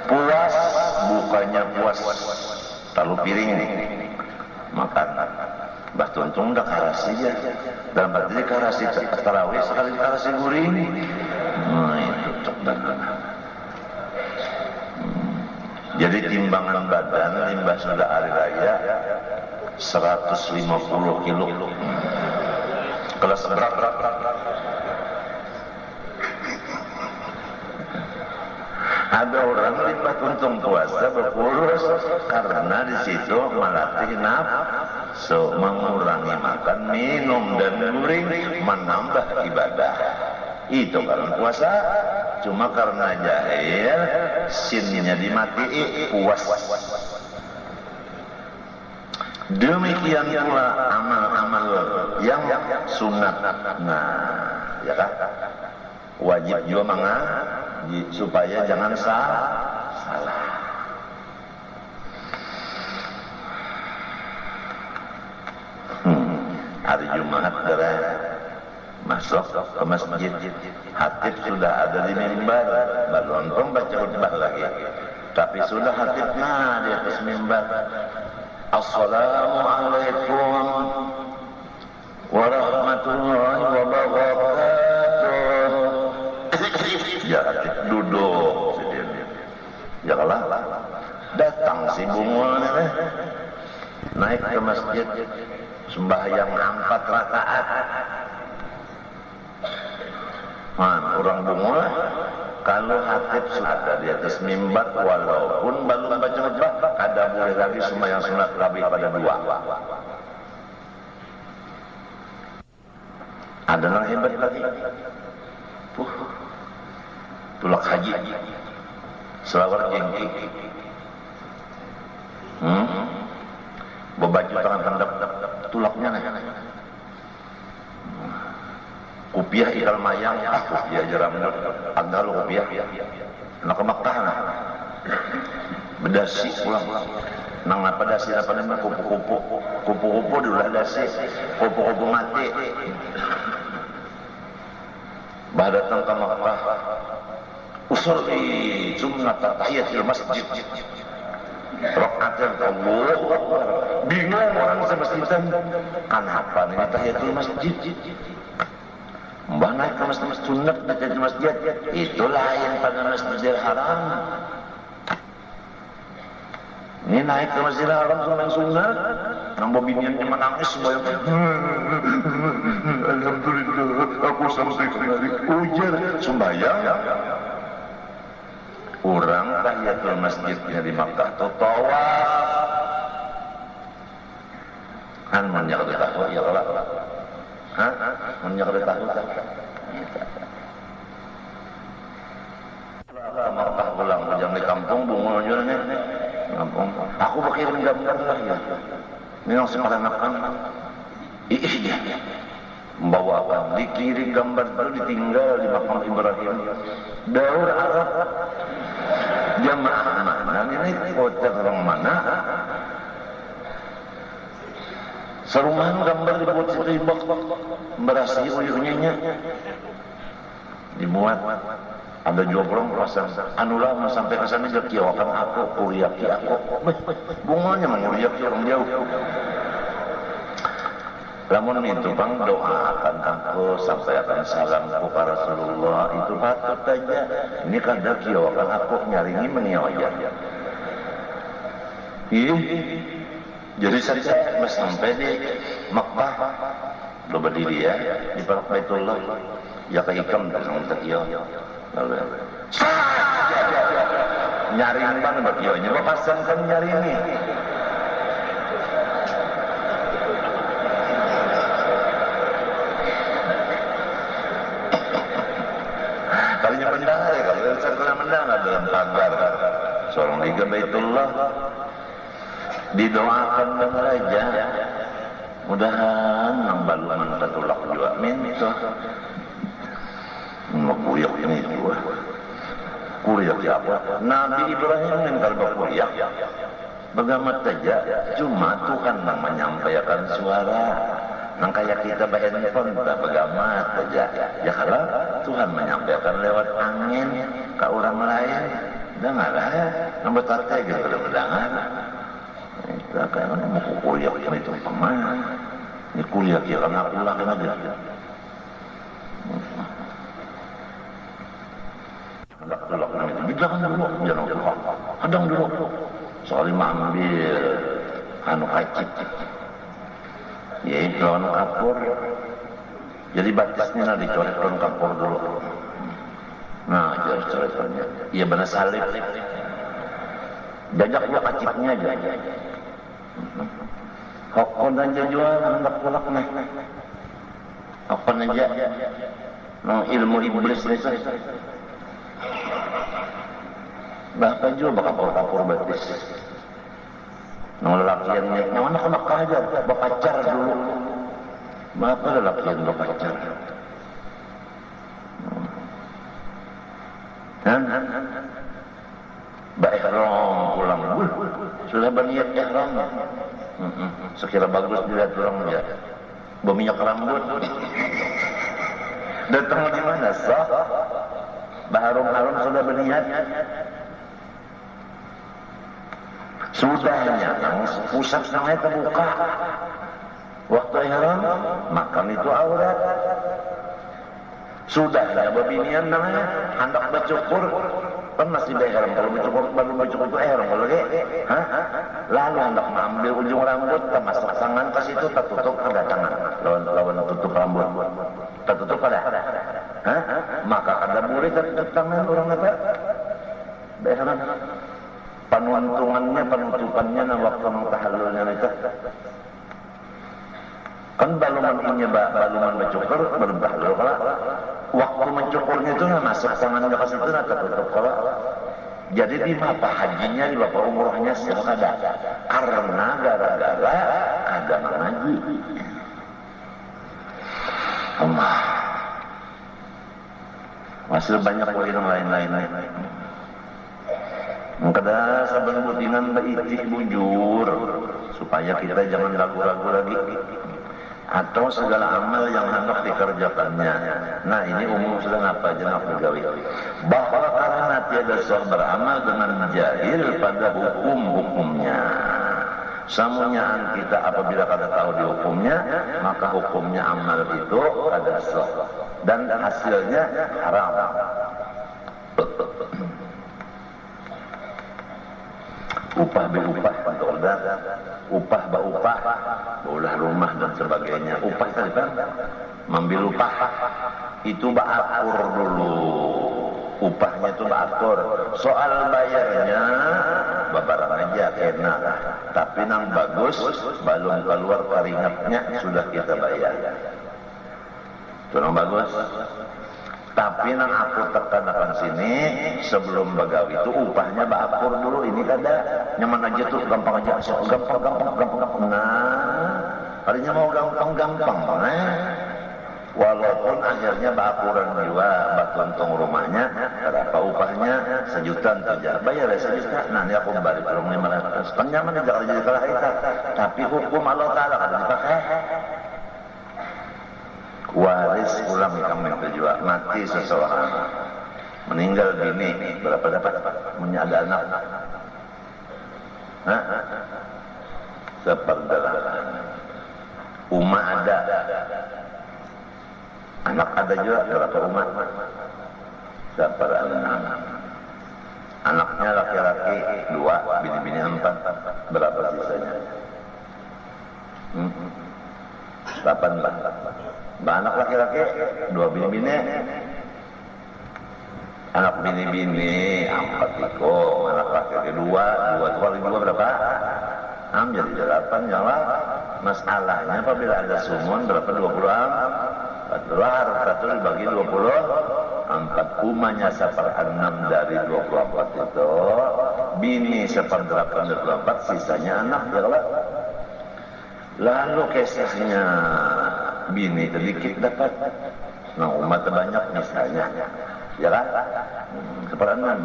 Puas bukannya puas taruh piring makan bah tuntung udah karasi ya dalam arti karasi tarawih sekali karasi gurih nah itu cok. Jadi timbangan badan limbah sudah hari raya 150 kilo kelas berat. Ada orang lipat untung puasa berkurus karena di situ melatih nafsu, mengurangi makan, minum dan guring, menambah ibadah. Itu karena puasa. Cuma karena jahil, sinnya dimatiin, puas. Demikian pula amal-amal yang sunat. Nah, ya kan? Wajib juga supaya jangan salah. Hari Jumat masuk ke masjid, hatib sudah ada di mimbar, baru nonton baca khutbah lagi. Tapi sudah hatibnya di atas mimbar. Assalamualaikum warahmatullahi wabarakatuh. Ya duduk ya kalah datang si bunga naik ke masjid sembahyang 4 rakaat. Orang bunga kalau hatib sudah ada di atas mimbar walaupun belum baca khutbah kada boleh lagi sembahyang sunat lebih pada 2. Ada yang hebat lagi tulak haji selawar jengki berbaju tangan pendek tulaknya kupiah ikal mayang kupiah jeram ada lo kupiah nak ke Makkah bedasi pulang nang apa dasi apa namanya kupu-kupu dulu dasi kupu-kupu mati bah datang ke Makkah usolli sunnat tahiyatul masjid rakaatul Allah. Bingung orang semestinya kenapa nih tahiyatul masjid mbah naik ke masjid sunat tahiyatul masjid itu lain pada Masjidil Haram. Ini naik ke Masjidil Haram sembahyang sunat nang bobiniannya menangis sembahyang alhamdulillah aku sampai kembali ujar sembahyang. Orang tahiyatul masjidnya di Makkah itu tawaf. Kan menyak di tahu ya kalau. Hah? Menyak di tahu tak? Makkah pulang jangan di kampung bunga aja nih. Kampung. Aku berkirim gambar lah ya. Ini yang sekarang makan. Iya. Membawa apa? Dikirim gambar baru ditinggal di makam Ibrahim. Daur Arab. Jamaah mana ini hotel orang mana? Serumahan gambar dibuat seribak berasi uyuhnya dimuat. Ada juga orang pasang anulah sampai ke sana dia kiawakan aku kuriaki aku bunganya menguriaki orang jauh. Lamun itu bang doakan aku sampai akan salam kepada Rasulullah itu patut aja. Ini kan dah kiawakan aku nyaringi mengiawaja. Jadi saya sampai di Makkah lo berdiri ya di Palak Baitullah ya ke ikam dengan takio. Lalu nyaring banget bakionya papasan kan nyaringi. Kalinya mendengar ya, kalau saya pernah mendengar dalam pagar seorang liga Baitullah didoakan dengan raja mudahan nang baluman tatulak juga minta makuyok ini dua kuliah siapa Nabi Ibrahim yang kalau kuliah bagaimana saja cuma Tuhan yang menyampaikan suara nang kayak kita bayan pun tak bagaimana saja ya kalau Tuhan menyampaikan lewat angin ke orang lain dengar ya nang bertata gitu kalau mendengar kita kan mau kuliah yang itu pemana ini kuliah kira nak ulang lagi hendak tolak nama itu bidakan dulu jangan tolak hadang dulu soalnya ambil anu kacip ya lawan kapur jadi batasnya nah dicoret lawan kapur dulu nah coret-coretnya iya benar salib jajak lu kacipnya aja hokon aja jual hendak tolak nah hokon aja no ilmu iblis itu bahkan juga bakal-kapur batis no lelakiannya yang mana kena kajar bapacar dulu apa lelakian bapacar ihram pulang sudah berniat ihram sekira bagus dilihat orang ya berminyak rambut datang di mana sah baharum-harum sudah berniat sudahnya pusat namanya terbuka waktu ihram makan itu aurat sudahnya bebinian namanya hendak bercukur kan masih ihram kalau bercukur baru bercukur itu ihram kalau lalu hendak mengambil ujung rambut masuk tangan ke situ tertutup kedatangan lawan tutup rambut tertutup pada maka ada boleh tertutup tangan orang apa ihram penutupannya dan waktu mentahallulnya itu kan baluman mencukur berbahlul kalau waktu mencukurnya itu masuk tangannya ke situ tertutup kalau jadi di bapak hajinya di bapak umrohnya selalu ada karena gara-gara ada ngaji Allah masih banyak lagi yang lain-lain kada saban butingan baitih bujur supaya kita jangan ragu-ragu lagi atau segala amal yang hendak dikerjakannya. Nah ini umum sudah apa jenah pegawai bahwa karena tiada seorang beramal dengan jahil pada hukum-hukumnya samunyaan kita apabila kada tahu di hukumnya maka hukumnya amal itu kada sah dan hasilnya haram. Upah beupah pantolda, upah baupah, baulah rumah dan sebagainya. Upah tadi kan, mambil upah itu baakur dulu. Upahnya itu baakur. Soal bayarnya, babarang aja kena. Tapi nang bagus, belum keluar keringatnya sudah kita bayar. Itu nang bagus. Tapi nang aku tekankan sini sebelum bagawi itu upahnya baakur dulu ini kada nyaman aja tuh gampang aja gampang nah harinya mau gampang walaupun akhirnya baakuran juga batuntung rumahnya berapa upahnya sejuta saja bayar 1 juta nanti aku balik belum 500 kan nyaman aja kalau jadi kalah kita tapi hukum Allah Ta'ala kada dipakai waris ulang kami terjual mati seseorang meninggal bini berapa dapat punya ada anak seperdelapan Umah ada, anak ada juga berapa umah? Seperenam. Anaknya laki-laki 2, bini-bini 4. Berapa sisanya? 8. Anak laki-laki 2 bini-bini. Anak bini-bini 4 iko, anak laki-laki 2 kali 2 berapa? Jadi 8 jalan. Masalahnya apabila ada sumun berapa? 20 harus 1 dibagi 24. Umahnya 1/6 dari 24 itu. Bini 1/8 dari 24, sisanya anak jalan. Lalu kesesnya bini sedikit dapat. Nah umat banyak misalnya. Ya kan? 1/6.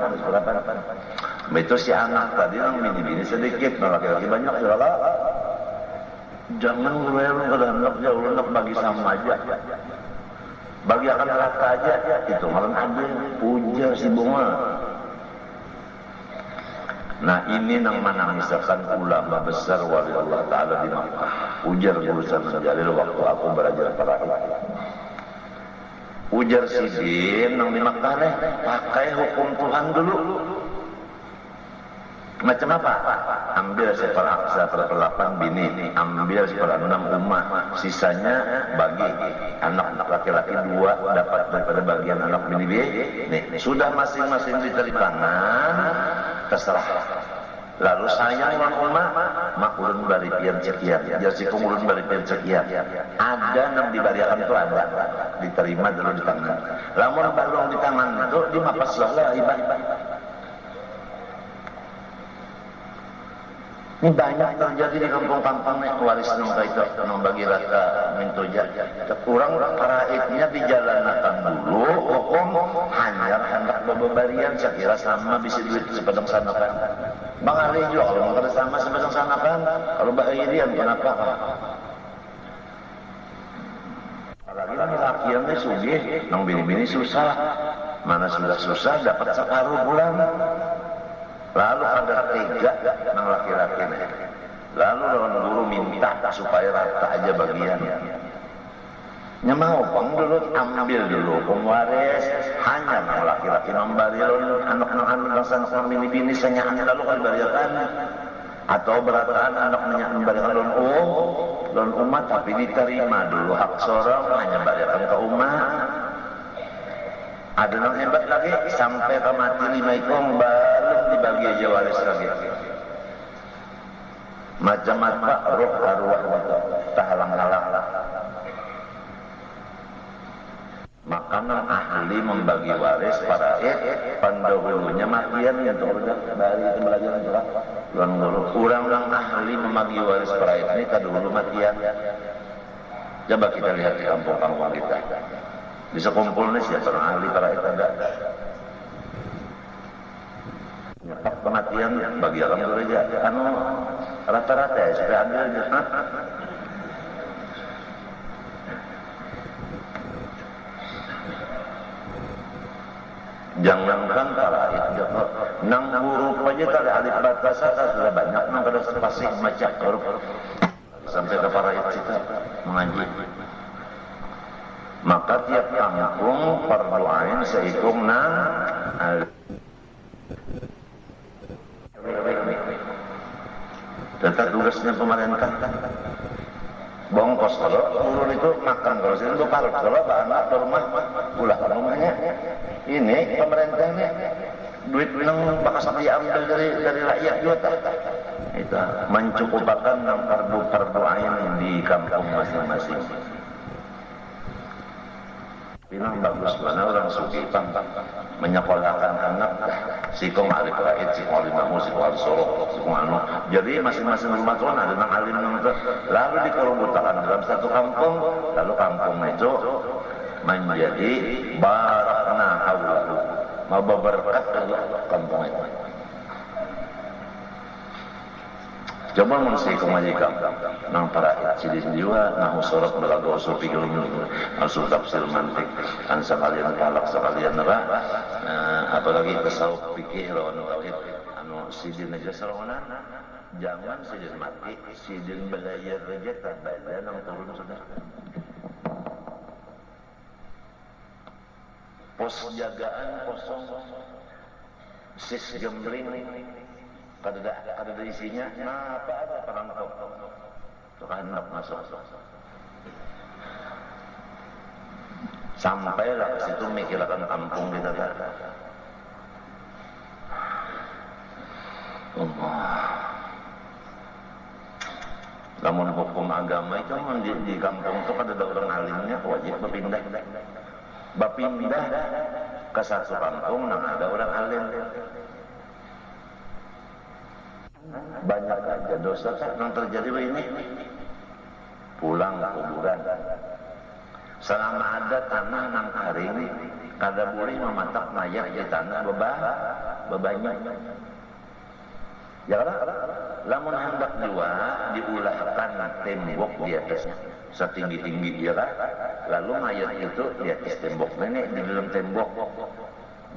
Itu si anak tadi yang bini-bini sedikit, nah laki-laki banyak ya lah. Jangan ngerelong ke anak jauh, anak bagi sama aja. Bagi akan rata aja, itu malam adil, ujar si bunga. Nah ini yang mana misalkan ulama besar wali Allah Ta'ala di Makkah. Ujar guru Sanad Jalil waktu aku belajar paraid. Ujar sidin yang di Makkah pakai hukum Tuhan dulu. Macam apa? Ambil 1/8 bini, ambil 1/6 umah, sisanya bagi anak laki-laki 2 dapat daripada bagian anak bini. Nih, sudah masing-masing diterima tangan, terserah. Lalu sayang orang umah, mak ulun bari pian sekian, jadi ulun bari pian sekian. Ada yang dibariakan itu ada, diterima dulu di tangan. Lamun balong di tangan itu dimapas lah ibadah. Ini banyak terjadi di kampung-kampung nih waris nang itu nang bagi rata mintoja. Kurang paraidnya dijalankan dulu hukum hanya hendak bebarian sekira sama bisi duit sepadang sanakan. Bang Ali juga kalau mau sama sepadang sanakan kalau bahirian kenapa? Apalagi lakiannya sugih, nang bini-bini susah. Mana sudah susah dapat sekaru bulan. Lalu ada 3 nang laki-laki nih. Lalu lawan guru minta supaya rata aja bagiannya. Nya mau bang dulu ambil dulu pengwaris hanya nang laki-laki membari anak-anak bangsa nang bini-bini senyaan lalu kan bariakan atau berataan anak membariakan lon umat tapi diterima dulu hak sorong hanya bariakan ke umat. Ada yang hebat lagi sampai ke mati 5 ikong baru dibagi aja waris lagi. Macam apa roh arwah tahalang-halang. Maka ahli membagi waris paraid pendahulunya matian ya tuh dari pembelajaran juga. Orang ahli membagi waris paraid ini kadahulu matian. Coba kita lihat di kampung-kampung kita. Bisa kumpul nih siapa orang ahli paraid ada. Nyepak kematian bagi alam gereja. Rata-rata ya supaya ambil aja. Jangankan paraid jatuh. Nang huruf aja tali alif batasa sudah banyak nang kada sepasih macam huruf. Sampai ke paraid kita mengaji. Maka tiap kampung fardu ain seikung nang tetap tugasnya pemerintah bongkos kalau turun itu makan kalau sini itu parut kalau anak ke rumah pulang ke rumahnya ini pemerintahnya duit nang bakal diambil dari rakyat juga itu mencukupakan nang fardu ain di kampung masing-masing. Bilang bagus mana orang suki menyekolahkan anak sikong alif raid, sikong alimamu, sikong al-sorok, sikong anu. Jadi masing-masing rumah tuan ada nang alim nang itu. Lalu dikerubutakan dalam satu kampung, lalu kampung itu menjadi barakna haulahu, mau berberkat kampung itu. Coba mesti kemajikan nang para sidin juga nah usurat belaga usul fikih usul tafsir mantik kan sekalian kalak sekalian apalagi tasawuf fikih lawan tauhid anu sidin aja serongan, jangan sidin mati, sidin belayar aja terbadan yang turun sudah. Pos jagaan kosong, sis gembling, kada isinya, nah apa ada perampok, tukang hendak masuk. Sampailah ke situ mikirkan kampung kita tadi. Namun hukum agama itu di kampung itu ada orang alimnya wajib berpindah. Berpindah ke satu kampung yang ada orang alim. Banyak aja dosa yang terjadi begini. Pulang ke kuburan. Selama ada tanah nang kering, kada boleh mematak mayat di tanah bebanyak. Ya kan? Lamun hendak jua diulahkan tembok di atasnya setinggi-tinggi ya kan? Lalu mayat itu di atas tembok nenek di dalam tembok.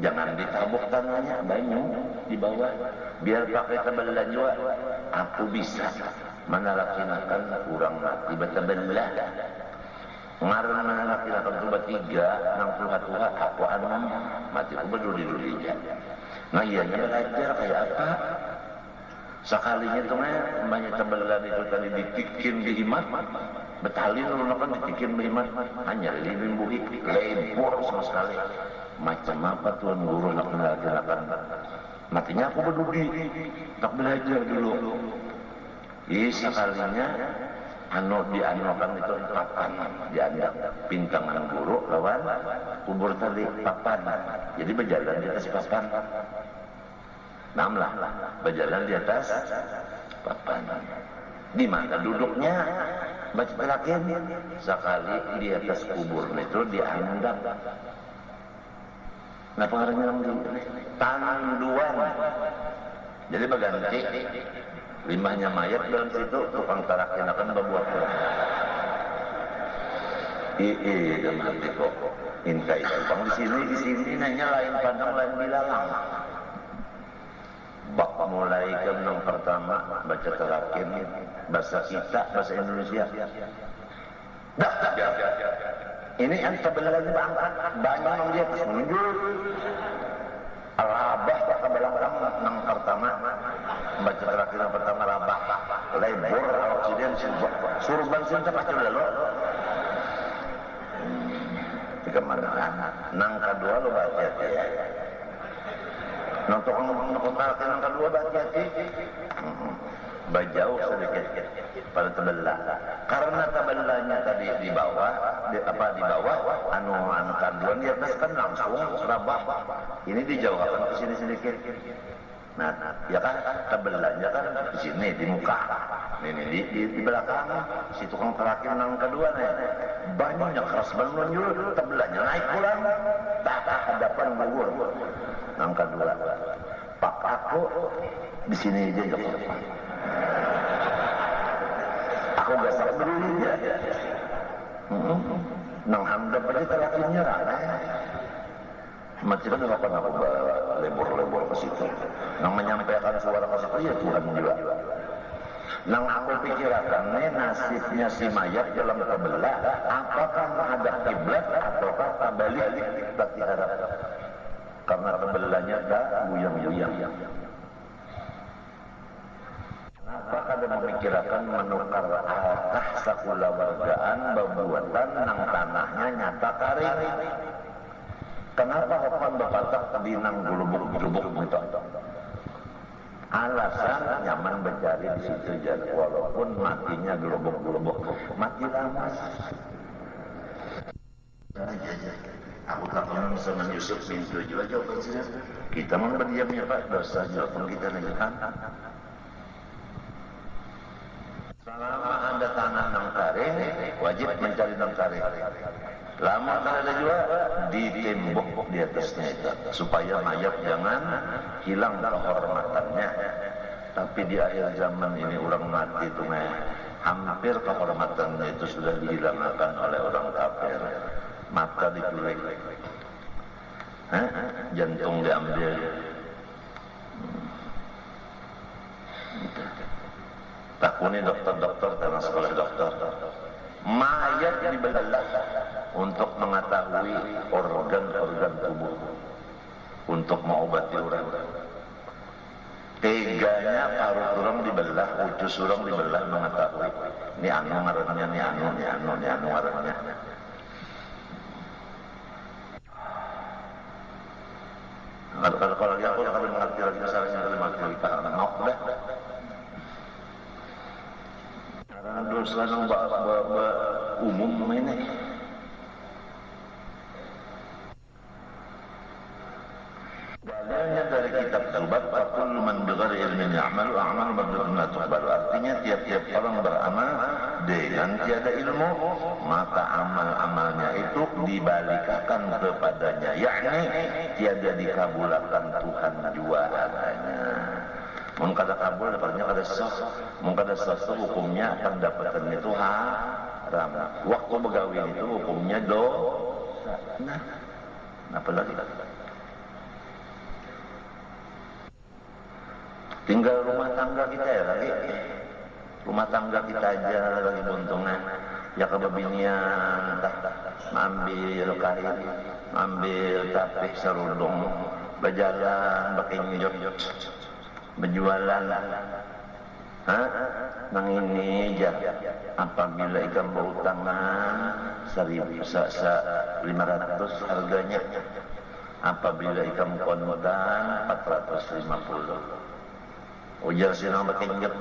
Jangan ditabuk tanahnya, banyak di bawah. Biar pakai tebelan jua. Aku bisa menalaksanakan kurang mati betebelah. Ngaran menalaksanakan tuba 3 nang tuha-tuha aku anam mati aku berduri-duri aja. Nah ianya belajar kayak apa? Sekalinya tuh banyak tebelan itu tadi ditikin di imat, betalin lu kan ditikin di imat, hanya limbuhi lebur sama sekali. Macam apa tuan guru nak mengajarkan? Matinya aku berduri, tak belajar dulu. Sekalinya dianokan itu papan, diandak pintangan guru lawan kubur tadi papan. Jadi berjalan di atas papan. Namlah berjalan di atas papan. Di mana duduknya? Baca terakhir sekali di atas kubur itu diandak. Nah pengarangnya tanduan. Jadi berganti limbahnya mayat dalam situ tukang tarakin akan berbuat. Dan mati kok. Inka itu bang di sini nanya lain pandang lain bilalang. Bak mulai yang pertama baca terakin bahasa kita bahasa Indonesia. Dah. Ini yang sebenarnya banyak yang dia menunjuk. Rabah tak kebelang-belang yang pertama baca terakhir yang pertama rabah lebur oksiden surban sinta pasti lalu tiga mana nang kedua lo baca ya nang tukang terakhir nang kedua baca bajau sedikit pada tebelah karena tebelahnya tadi di bawah anu kanduan di atas kan langsung rabah ini dijauhkan ke sini sedikit. Nah ya kan tebelahnya kan di sini di muka ini di belakang si tukang terakhir nang kedua nih banyaknya keras menunjuk tebelahnya naik pulang tak hadapan gugur nang kedua pak aku di sini aja ke depan. Aku gak sakit berdiri ya. Nang handap aja terakhirnya rana. Macam mana apa aku lebur ke situ. Nang menyampaikan suara ke situ ya Tuhan juga. Nang aku pikirkan nasibnya si mayat dalam terbelah. Apakah menghadap kiblat ataukah terbalik bagi harap. Karena terbelahnya dah buyang-buyang. Kenapa kada memikirkan menukar alkah sakula wargaan berbuatan nang tanahnya nyata kering? Kenapa hokan berpatak di nang gulubuk-gulubuk gitu? Alasan nyaman bercari di situ jadi walaupun matinya gulubuk-gulubuk mati lama. Aku tak pernah bisa menyusup pintu juga jauh kita mau berdiamnya Pak dosa jauh kita negerikan. Selama ada tanah nang kare, wajib mencari nang kare. Lama ada juga ditembok di atasnya itu, supaya mayat jangan hilang kehormatannya. Tapi di akhir zaman ini orang mati itu hampir kehormatannya itu sudah dihilangkan oleh orang kafir. Mata diculik, jantung diambil. takuni dokter-dokter karena sekolah dokter. Mayat dibelah untuk mengetahui organ-organ tubuh, untuk mengobati orang. Teganya parut orang dibelah, ucus orang dibelah mengetahui ini anu ngarannya, ini anu ngarannya. Kalau dia aku akan mengerti lagi masalahnya kalau mengerti paham mau dah. Karena dosa nang umum ini. Dalilnya dari kitab Taubat, kullu man bighairi ilmin ya'malu a'malu mardudun la tuqbalu. Artinya tiap-tiap orang beramal dengan tiada ilmu, maka amal-amalnya itu dibalikkan kepadanya, yakni tiada dikabulkan Tuhan jualannya. Mun kada kabul dapatnya kada sah, mun kada sah hukumnya akan dapatkan itu haram. Waktu begawi itu hukumnya dosa. Nah, apa lagi? Tinggal rumah tangga kita ya lagi. Rumah tangga kita aja lagi buntungan. Ya kebabinian, ambil kain, ambil tapih serudung, berjalan, pakai nyok, berjualan. Nang ini aja. Apabila ikan bau tangan 1.500 harganya. Apabila ikan kondan 450. Ujar sinang pakai nyok.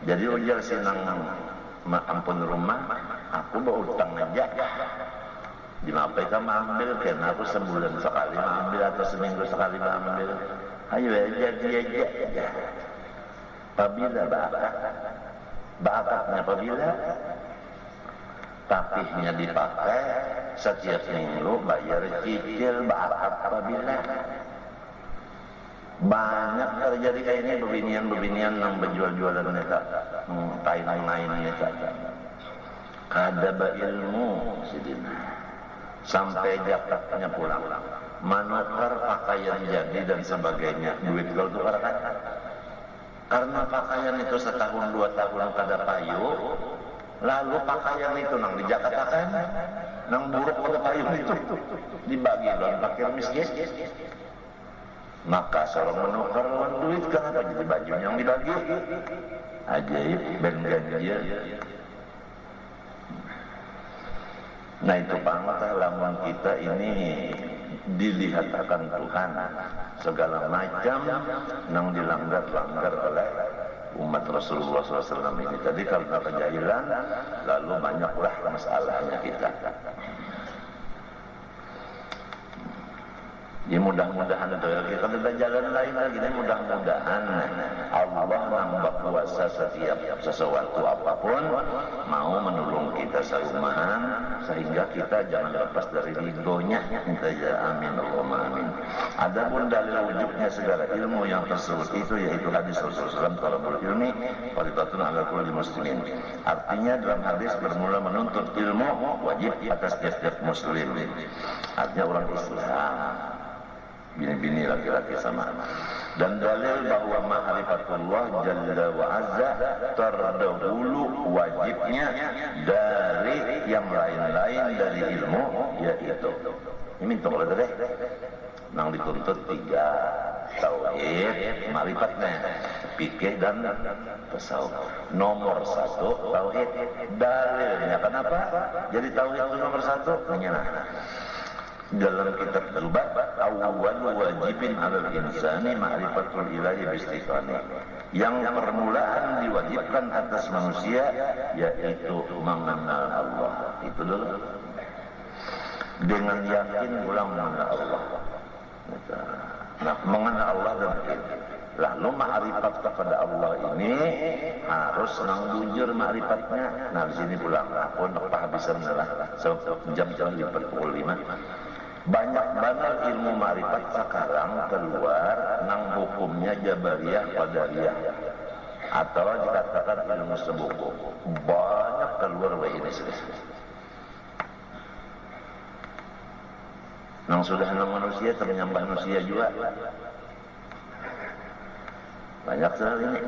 Jadi ujar sinang ampun rumah, aku bawa utang aja. Di mapai kamu ambil, karena aku sebulan sekali ambil atau seminggu sekali ambil. Ayo jadi aja. Apabila bakatnya apabila tapihnya dipakai setiap minggu bayar cicil bakat apabila. Banyak terjadi kayak ini bebinian yang berjual-jualan mereka lain mereka kada ilmu sidina sampai jakatnya pulang manukar pakaian jadi dan sebagainya duit kalau tukar kan karena pakaian itu setahun 2 tahun kada payu lalu pakaian itu nang dijakatakan nang buruk pada payu itu dibagi dan fakir miskin. Maka seorang menukar lawan duit kenapa jadi baju yang dibagi? Ajaib, ben ganjil. Nah itu pangkat lamun kita ini dilihat akan Tuhan segala macam yang dilanggar oleh umat Rasulullah SAW ini. Tadi karena kejahilan lalu banyaklah masalahnya kita. Ya mudah-mudahan itu kita ada jalan lain lagi nih mudah-mudahan Allah nambah kuasa setiap sesuatu apapun mau menolong kita serumahan sehingga kita jangan lepas dari ridhonya kita ya amin Allahumma amin. Adapun dalil wujudnya segala ilmu yang tersebut itu yaitu hadis Rasulullah SAW talabul ilmi fardhatun 'ala kulli muslimin. Artinya dalam hadis bermula menuntut ilmu wajib atas setiap muslim. Artinya orang Islam bini-bini laki-laki sama. Dan dalil bahwa ma'rifatullah jalla wa azza terdahulu wajibnya dari yang lain-lain dari ilmu yaitu ini minta kalau deh nang dituntut 3 tauhid ma'rifatnya fikih dan tasawuf. Nomor 1 tauhid dalilnya kenapa jadi tauhid itu nomor 1 menyerah dalam kitab Taubat awwal wajibin 'alal insani ma'rifatul ilahi biistiqani. Yang permulaan diwajibkan atas manusia yaitu mengenal Allah. Itu dulu. Dengan yakin ulang mengenal Allah. Nah, mengenal Allah dan yakin. Lalu ma'rifat kepada Allah ini harus nangbujur ma'rifatnya. Nah, di sini pulang pun kehabisan lah. Jam-jam di pukul 5. Banyak banget ilmu ma'rifat sekarang keluar nang hukumnya Jabariyah Qadariyah atau dikatakan ilmu sebuku. Banyak keluar ini nang sudah nang manusia ternyambah manusia juga banyak sekali ini.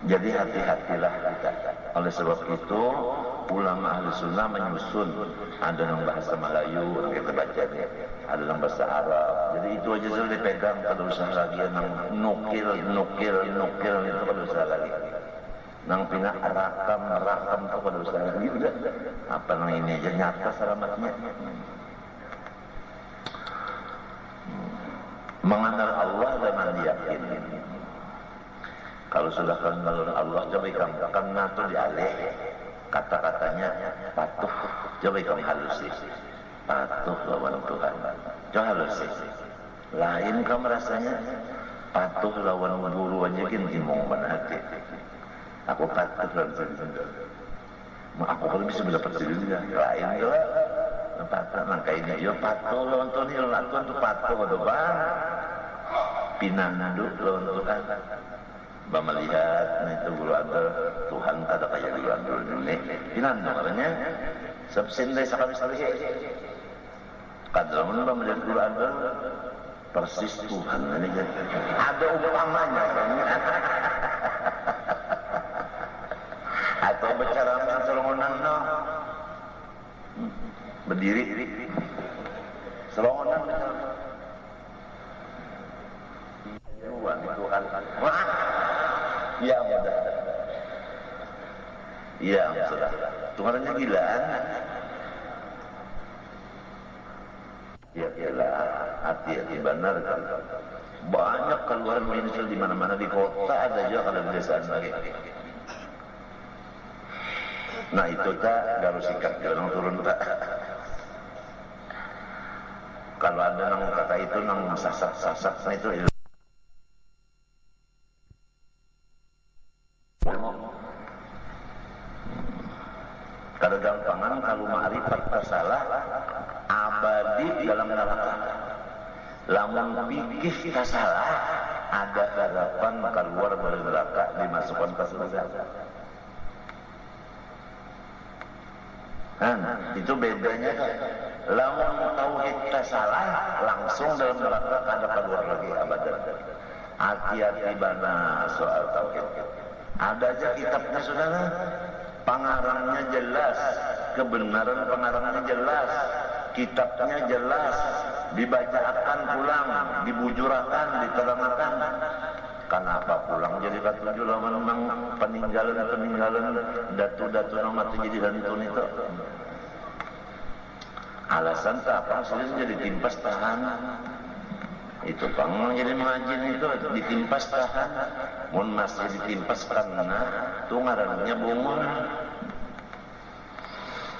Jadi hati-hatilah kita. Oleh sebab itu ulama ahli sunnah menyusun, ada yang bahasa Melayu yang kita bacanya, ada yang bahasa Arab. Jadi itu aja sudah dipegang, kalau usah lagi yang nukil itu kalau usah lagi. Nang pina rakam itu kalau usah lagi udah. Apa nang ini aja nyata selamatnya. Mengenal Allah dengan yakin. Kalau sudah kenal Allah, coba kamu nato dialih kata-katanya patuh. Coba kamu halusi patuh lawan Tuhan. Coba halusi. Lain kamu rasanya patuh lawan guru aja kan dimong hati. Aku patuh lawan sendiri. Aku kalau bisa mendapat sendiri lain juga. Patuh langkah ini. Yo patuh lawan Tuhan. Yo Tuhan tu patuh aduh bang. Pinandu lawan Tuhan. Bapak melihat, nah itu guru andal Tuhan ada kayak guru andal ini. Inan namanya, sebsindai sakami sekali. Kadang-kadang bapak melihat guru andal persis Tuhan ini. Ada umpamanya, atau bicara dengan selongonan, berdiri, selongonan. Tuhan, wah. Ya mudah. Ya sudah. Tuhannya gilaan. Ya gila. Hati-hati benar kan. Banyak keluaran muncul di mana-mana di kota ada juga kalau di desaan lagi. Nah itu tak harus sikap jangan turun tak. Kalau ada nang kata itu nang sasak-sasak nah itu. Kalau gampangan kalau ma'rifat tersalah abadi dalam neraka. Lamun pikir tersalah ada harapan keluar dari neraka dimasukkan ke surga. Itu bedanya kan. Lamun tauhid tersalah langsung dalam neraka kada keluar lagi abadan. Hati-hati bana soal tauhid. Ada aja kitabnya saudara. Pengarangnya jelas, kebenaran pengarangnya jelas, kitabnya jelas, dibacakan pulang, dibujurakan, diterangkan. Kenapa pulang jadi ketujuh lawan memang peninggalan datu-datu nama jadi hantun itu. Alasan apa? Soalnya jadi timpas tahan. Itu pang jadi mengajin itu ditimpas tahan. Mun masih ditimpas karena tu ngarannya bungun.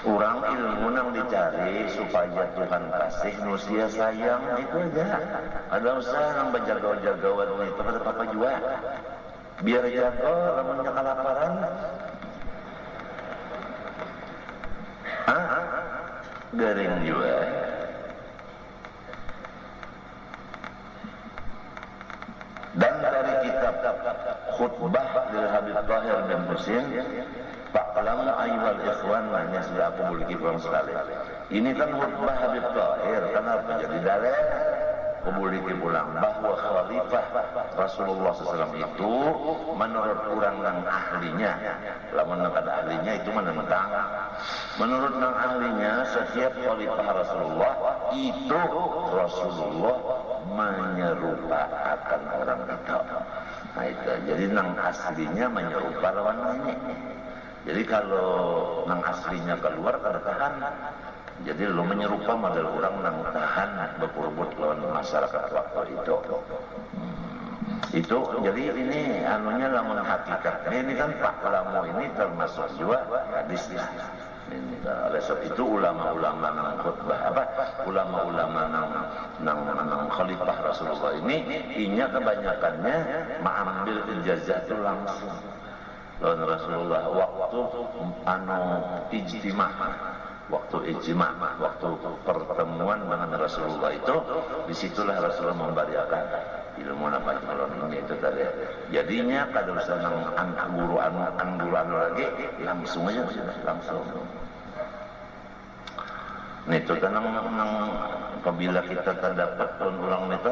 Urang ilmu nang dicari supaya Tuhan kasih manusia sayang itu aja. Ada usaha nang berjaga-jagawan itu pada papa jua. Biar jaga lamunnya kelaparan. Garing jua. Dan dari kitab khutbah dari Habib Tahir bin Husin, Fa'lam ayyuhal ikhwan, hanya sudah aku boleh kirim sekali. Ini kan khutbah Habib Tahir, kenapa jadi dalil? Aku boleh pulang bahwa khalifah Rasulullah SAW itu menurut orang yang ahlinya, lamun ada ahlinya itu menentang. Menurut yang ahlinya setiap khalifah Rasulullah itu Rasulullah menyerupakan orang itu. Nah itu jadi nang aslinya menyerupa lawan ini. Jadi kalau nang aslinya keluar kada tahan. Jadi lo menyerupa model orang nang tahan berperebut lawan masyarakat waktu itu. Itu jadi ini anunya lamun hakikatnya ini kan Pak Lamu ini termasuk juga hadisnya. Oleh sebab itu ulama-ulama nang khutbah ulama-ulama nang khalifah Rasulullah ini inya kebanyakannya mengambil ijazah itu langsung lawan Rasulullah waktu ijtima' waktu pertemuan dengan Rasulullah itu disitulah Rasulullah memberiakan ilmu apa ini itu tadi. Jadinya kada usah nang guru lagi langsung aja langsung. Nah itu kan nang apabila kita terdapat ulang itu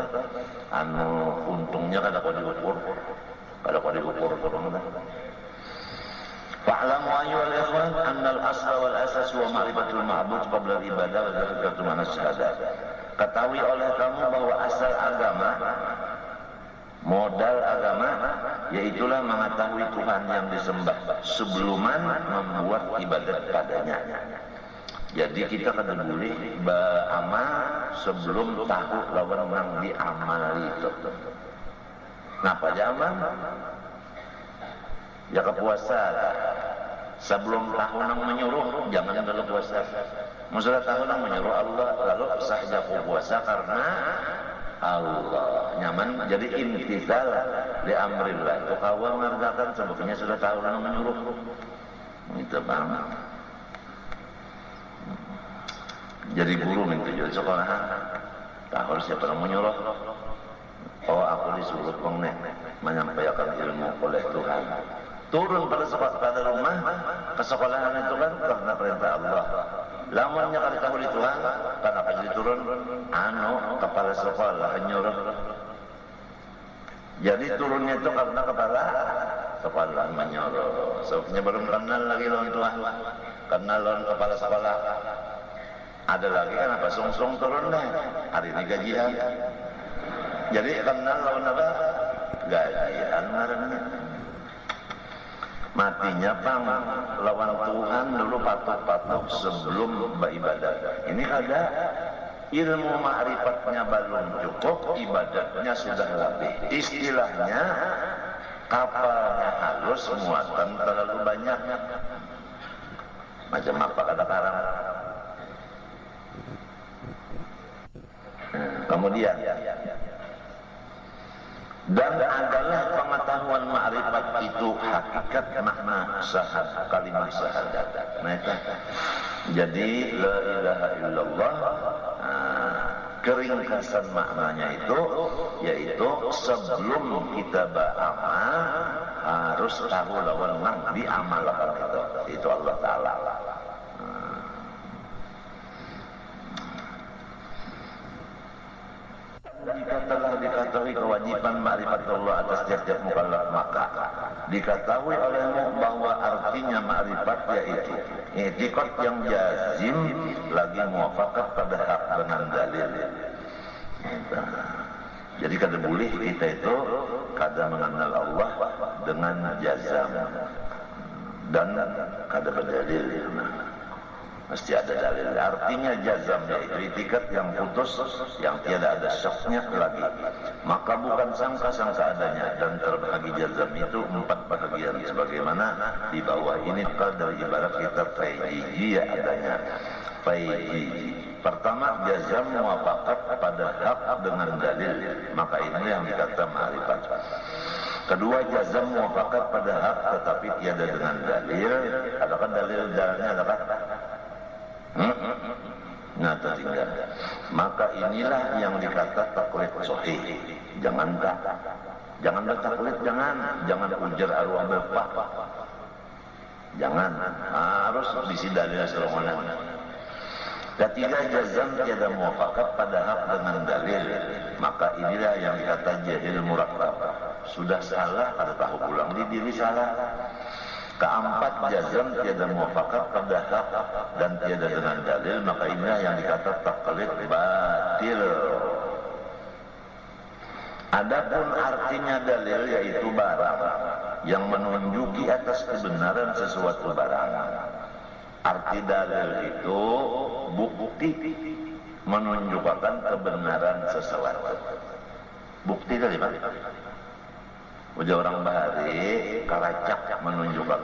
untungnya kada kau diukur pada kali ukur turun dah. Fa'lamu ayyuhal ikhwan annal asla wal asas wa ma'rifatul ma'bud qabla al-ibadah wa dzikru mana syahadat. Ketahui oleh kamu bahwa asal agama, modal agama, yaitulah mengetahui Tuhan yang disembah sebelum membuat ibadat padanya. Jadi kita kan boleh beramal sebelum tahu lawan nang diamal itu. Napa amal? Ya ke puasa. Sebelum tahu nang menyuruh jangan dalam puasa. Masalah tahu nang menyuruh Allah lalu sah jago puasa karena Allah nyaman jadi imtithal li amrillah. Itu kawan mengerjakan sebetulnya sudah tahu nang menyuruh. Itu bang. Jadi guru minta jual sekolah. Tahu siapa yang menyuruh? Oh aku disuruh pengnek menyampaikan ilmu oleh Tuhan. Turun pada rumah ke sekolahan itu kan karena perintah Allah. Lamunnya kalau tahu di Tuhan, kenapa jadi turun? Kepala sekolah nyuruh. Jadi turunnya itu karena kepala sekolah menyuruh. Sebabnya belum kenal lagi lawan Tuhan. Kenal lawan kepala sekolah. Ada lagi kan apa sung-sung turun deh. Hari ini gajian. Jadi kenal lawan apa? Gajian marahnya. Matinya pang lawan Tuhan dulu patuh-patuh sebelum beribadah. Ini ada ilmu ma'rifatnya belum cukup, ibadatnya sudah lebih. Istilahnya kapalnya halus, muatan terlalu banyak. Macam apa kata karang? Kemudian dan adalah pengetahuan ma'rifat itu hakikat makna syahadat, kalimat syahadat. Jadi la ilaha illallah keringkasan maknanya itu yaitu sebelum kita beramal harus tahu lawan nang diamalkan itu Allah Ta'ala. Jika telah diketahui kewajiban ma'rifat Allah atas tiap-tiap mukallaf, maka diketahui olehmu bahwa artinya ma'rifat yaitu i'tiqad yang jazim lagi muwafaqat pada hak dengan dalil. Jadi kada boleh kita itu kada mengenal Allah dengan jazam dan kada berdalil. Mesti ada dalil. Artinya jazam yaitu itikat yang putus, yang tiada ada syaknya lagi. Maka bukan sangka-sangka adanya dan terbagi jazam itu 4 bahagian sebagaimana di bawah ini dari ibarat kita faijiyah adanya. Faiji. Pertama jazam muwafaqat pada hak dengan dalil. Maka ini yang dikata ma'rifat. Kedua jazam muwafaqat pada hak tetapi tiada dengan dalil. Adakah dalilnya adakah? Nah tertinggal. Maka inilah yang dikata taklid sahih. Jangan bertaklid, jangan ujar arwah bapak. Jangan, harus bisi dalil serongan. Ketiga jazam tiada muwafaqat pada hak dengan dalil. Maka inilah yang dikata jahil murakkab. Sudah salah kada tahu pulang di diri salah. Keempat jazam tiada muwafaqat pada hak dan tiada dengan dalil, maka inilah yang dikata taklid batil. Adapun artinya dalil yaitu barang yang menunjuki atas kebenaran sesuatu barang. Arti dalil itu bukti menunjukkan kebenaran sesuatu. Bukti dari mana? Ujar orang bahari karacak menunjukkan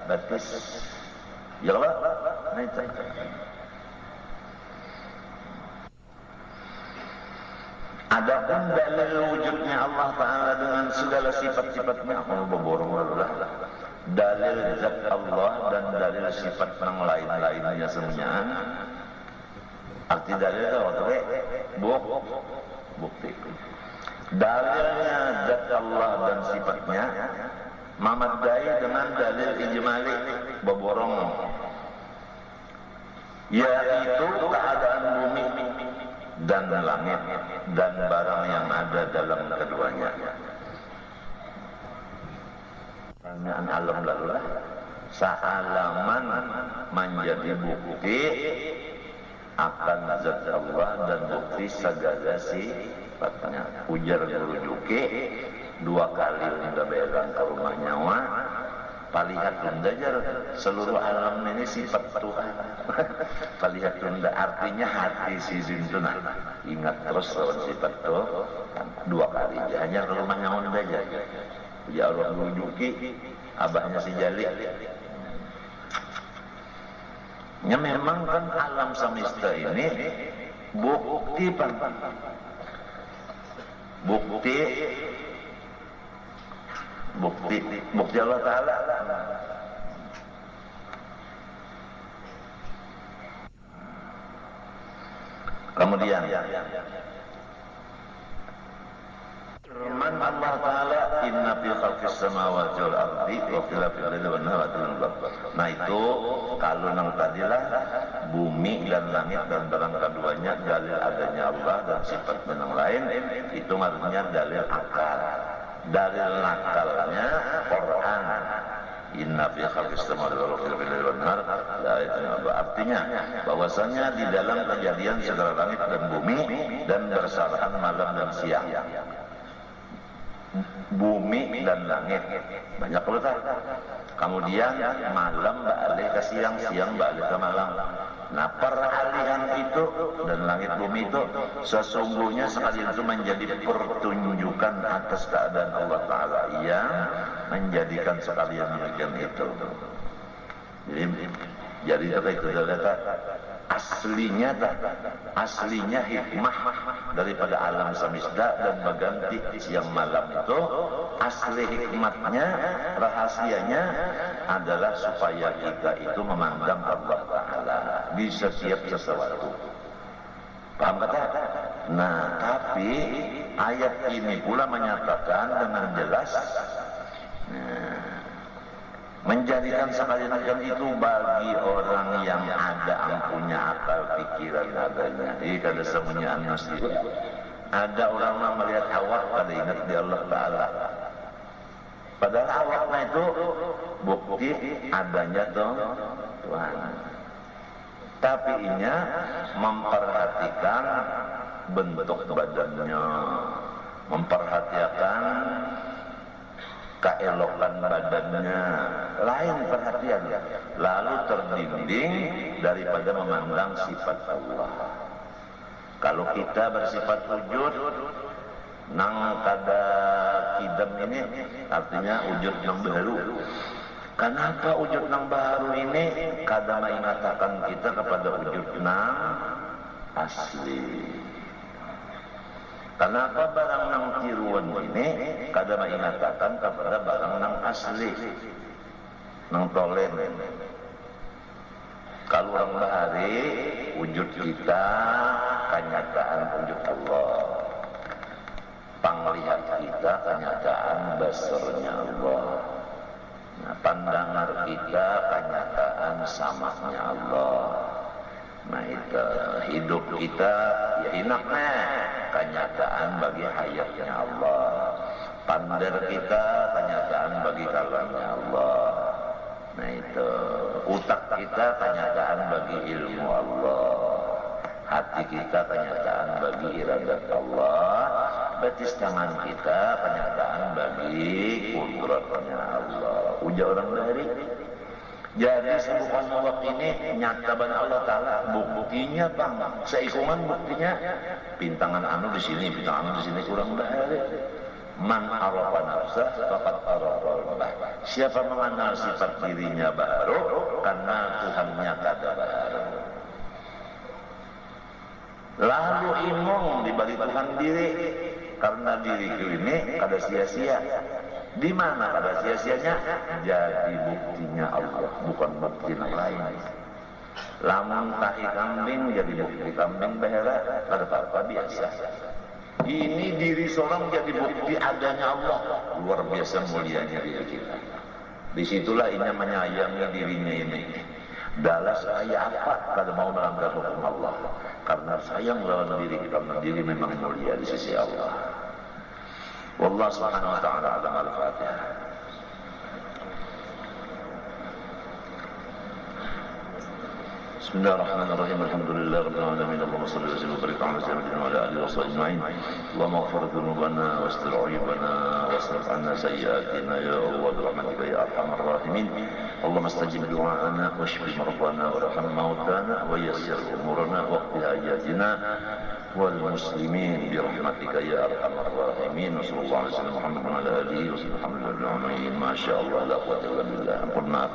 batis. Ya Allah, adapun dalil wujudnya Allah Ta'ala dengan segala sifat-sifatnya, aku berborong lah. Dalil zat Allah dan dalil sifat yang lain-lainnya semuanya. Arti dalil itu bukti. Dalilnya zat Allah dan sifatnya mamadai dengan dalil ijmali beborong, yaitu keadaan bumi dan langit dan barang yang ada dalam keduanya. pertanyaan alam lalu lah sealaman menjadi bukti akan zat Allah dan bukti segala sifatnya. Ujar guru Juki 2 kali unda begang ke rumah nyawa palihat unda jar seluruh alam ini sifat Tuhan. Palihat unda artinya hati si zintuna ingat terus lawan sifat Tuhan 2 kali hanya ke rumah nyawa unda jar. Ya Allah guru Juki abahnya si Jali nya memang kan alam semesta ini bukti Allah Ta'ala. Kemudian firman Allah Ta'ala inna fi khalqis samawati wal ardi wa ikhtilafil laili wan nahari. Nah itu kalau nang tadilah bumi dan langit dan barang keduanya dalil adanya Allah dan sifat yang lain itu artinya dalil akal. Dalil nakalnya Quran. Inna fi khalqis samawati wal ardi wa ikhtilafil laili wan nahari. Artinya bahwasanya di dalam kejadian segala langit dan bumi dan berserakan malam dan siang. Bumi dan langit banyak letak. Kemudian malam balik ke siang, siang balik ke malam. Nah peralihan itu dan langit bumi itu sesungguhnya sekalian itu menjadi pertunjukan atas keadaan Allah Ta'ala yang menjadikan sekalian demikian itu. Jadi itu adalah aslinya hikmah daripada alam semesta dan berganti siang malam itu asli hikmatnya rahasianya adalah supaya kita itu memandang Allah Ta'ala di setiap sesuatu. Paham kata? Nah tapi ayat ini pula menyatakan dengan jelas menjadikan sekalian itu bagi orang yang ada ampunya akal pikiran adanya. Jadi kada semuanya nasib. Ada orang yang melihat awak kada ingat di Allah Ta'ala. Padahal awaknya itu bukti adanya Tuhan. Tapi inya memperhatikan bentuk badannya, memperhatikan keelokan badannya, lain perhatian, lalu terbimbing daripada memandang sifat Allah. Kalau kita bersifat wujud nang kada kidam ini artinya wujud yang baru. Kenapa wujud nang baru ini kada mengatakan kita kepada wujud nang asli? Kenapa barang nang tiruan ini kada mengatakan kepada barang nang asli, nang tolen? Kalau orang bahari wujud kita kenyataan wujud Allah, panglihat kita kenyataan basarnya Allah, nah, pandangan kita kenyataan samanya Allah. Nah itu hidup kita ya hinaknya kenyataan bagi hayatnya Allah. Pandar kita kenyataan bagi kalamnya Allah. Nah itu utak kita kenyataan bagi ilmu Allah. Hati kita kenyataan bagi iradat Allah. Betis tangan kita kenyataan bagi kudratnya Allah. Ujar orang dari. Jadi sebukan waktu ini nyata banget Allah Ta'ala. Buktinya bang, seikungan buktinya. Pintangan anu di sini, pintangan anu di sini kurang bahaya. Man arafa nafsah faqad arafa Allah. Siapa mengenal sifat dirinya baru karena Tuhannya kada baru. Lalu imong di balik Tuhan diri karena diriku ini kada sia-sia. Di mana kada sia-sianya? Jadi buktinya Allah, bukan bukti yang lain. Lamun tahi kambing jadi bukti kambing bahera kada apa-apa biasa. Ini diri seorang jadi bukti adanya Allah, luar biasa mulianya diri kita. Disitulah inya menyayangi dirinya ini. Dalam saya apa kada mau melanggar hukum Allah? Karena sayang lawan diri, karena diri memang mulia di sisi Allah. Wallahu subhanahu wa ta'ala alam al-Fatihah. بسم الله الرحمن الرحيم الحمد لله رب العالمين اللهم صل وسلم وبارك على سيدنا وعلى اله وصحبه اجمعين اللهم اغفر ذنوبنا واستر عيوبنا واصرف عنا سيئاتنا يا الله برحمتك يا ارحم الراحمين اللهم استجب دعاءنا واشف مرضانا وارحم موتانا ويسر امورنا واقض حاجاتنا والمسلمين برحمتك يا ارحم الراحمين وصلى الله على سيدنا محمد وعلى اله وصحبه اجمعين ما شاء الله لا قوه الا بالله. Ampun maaf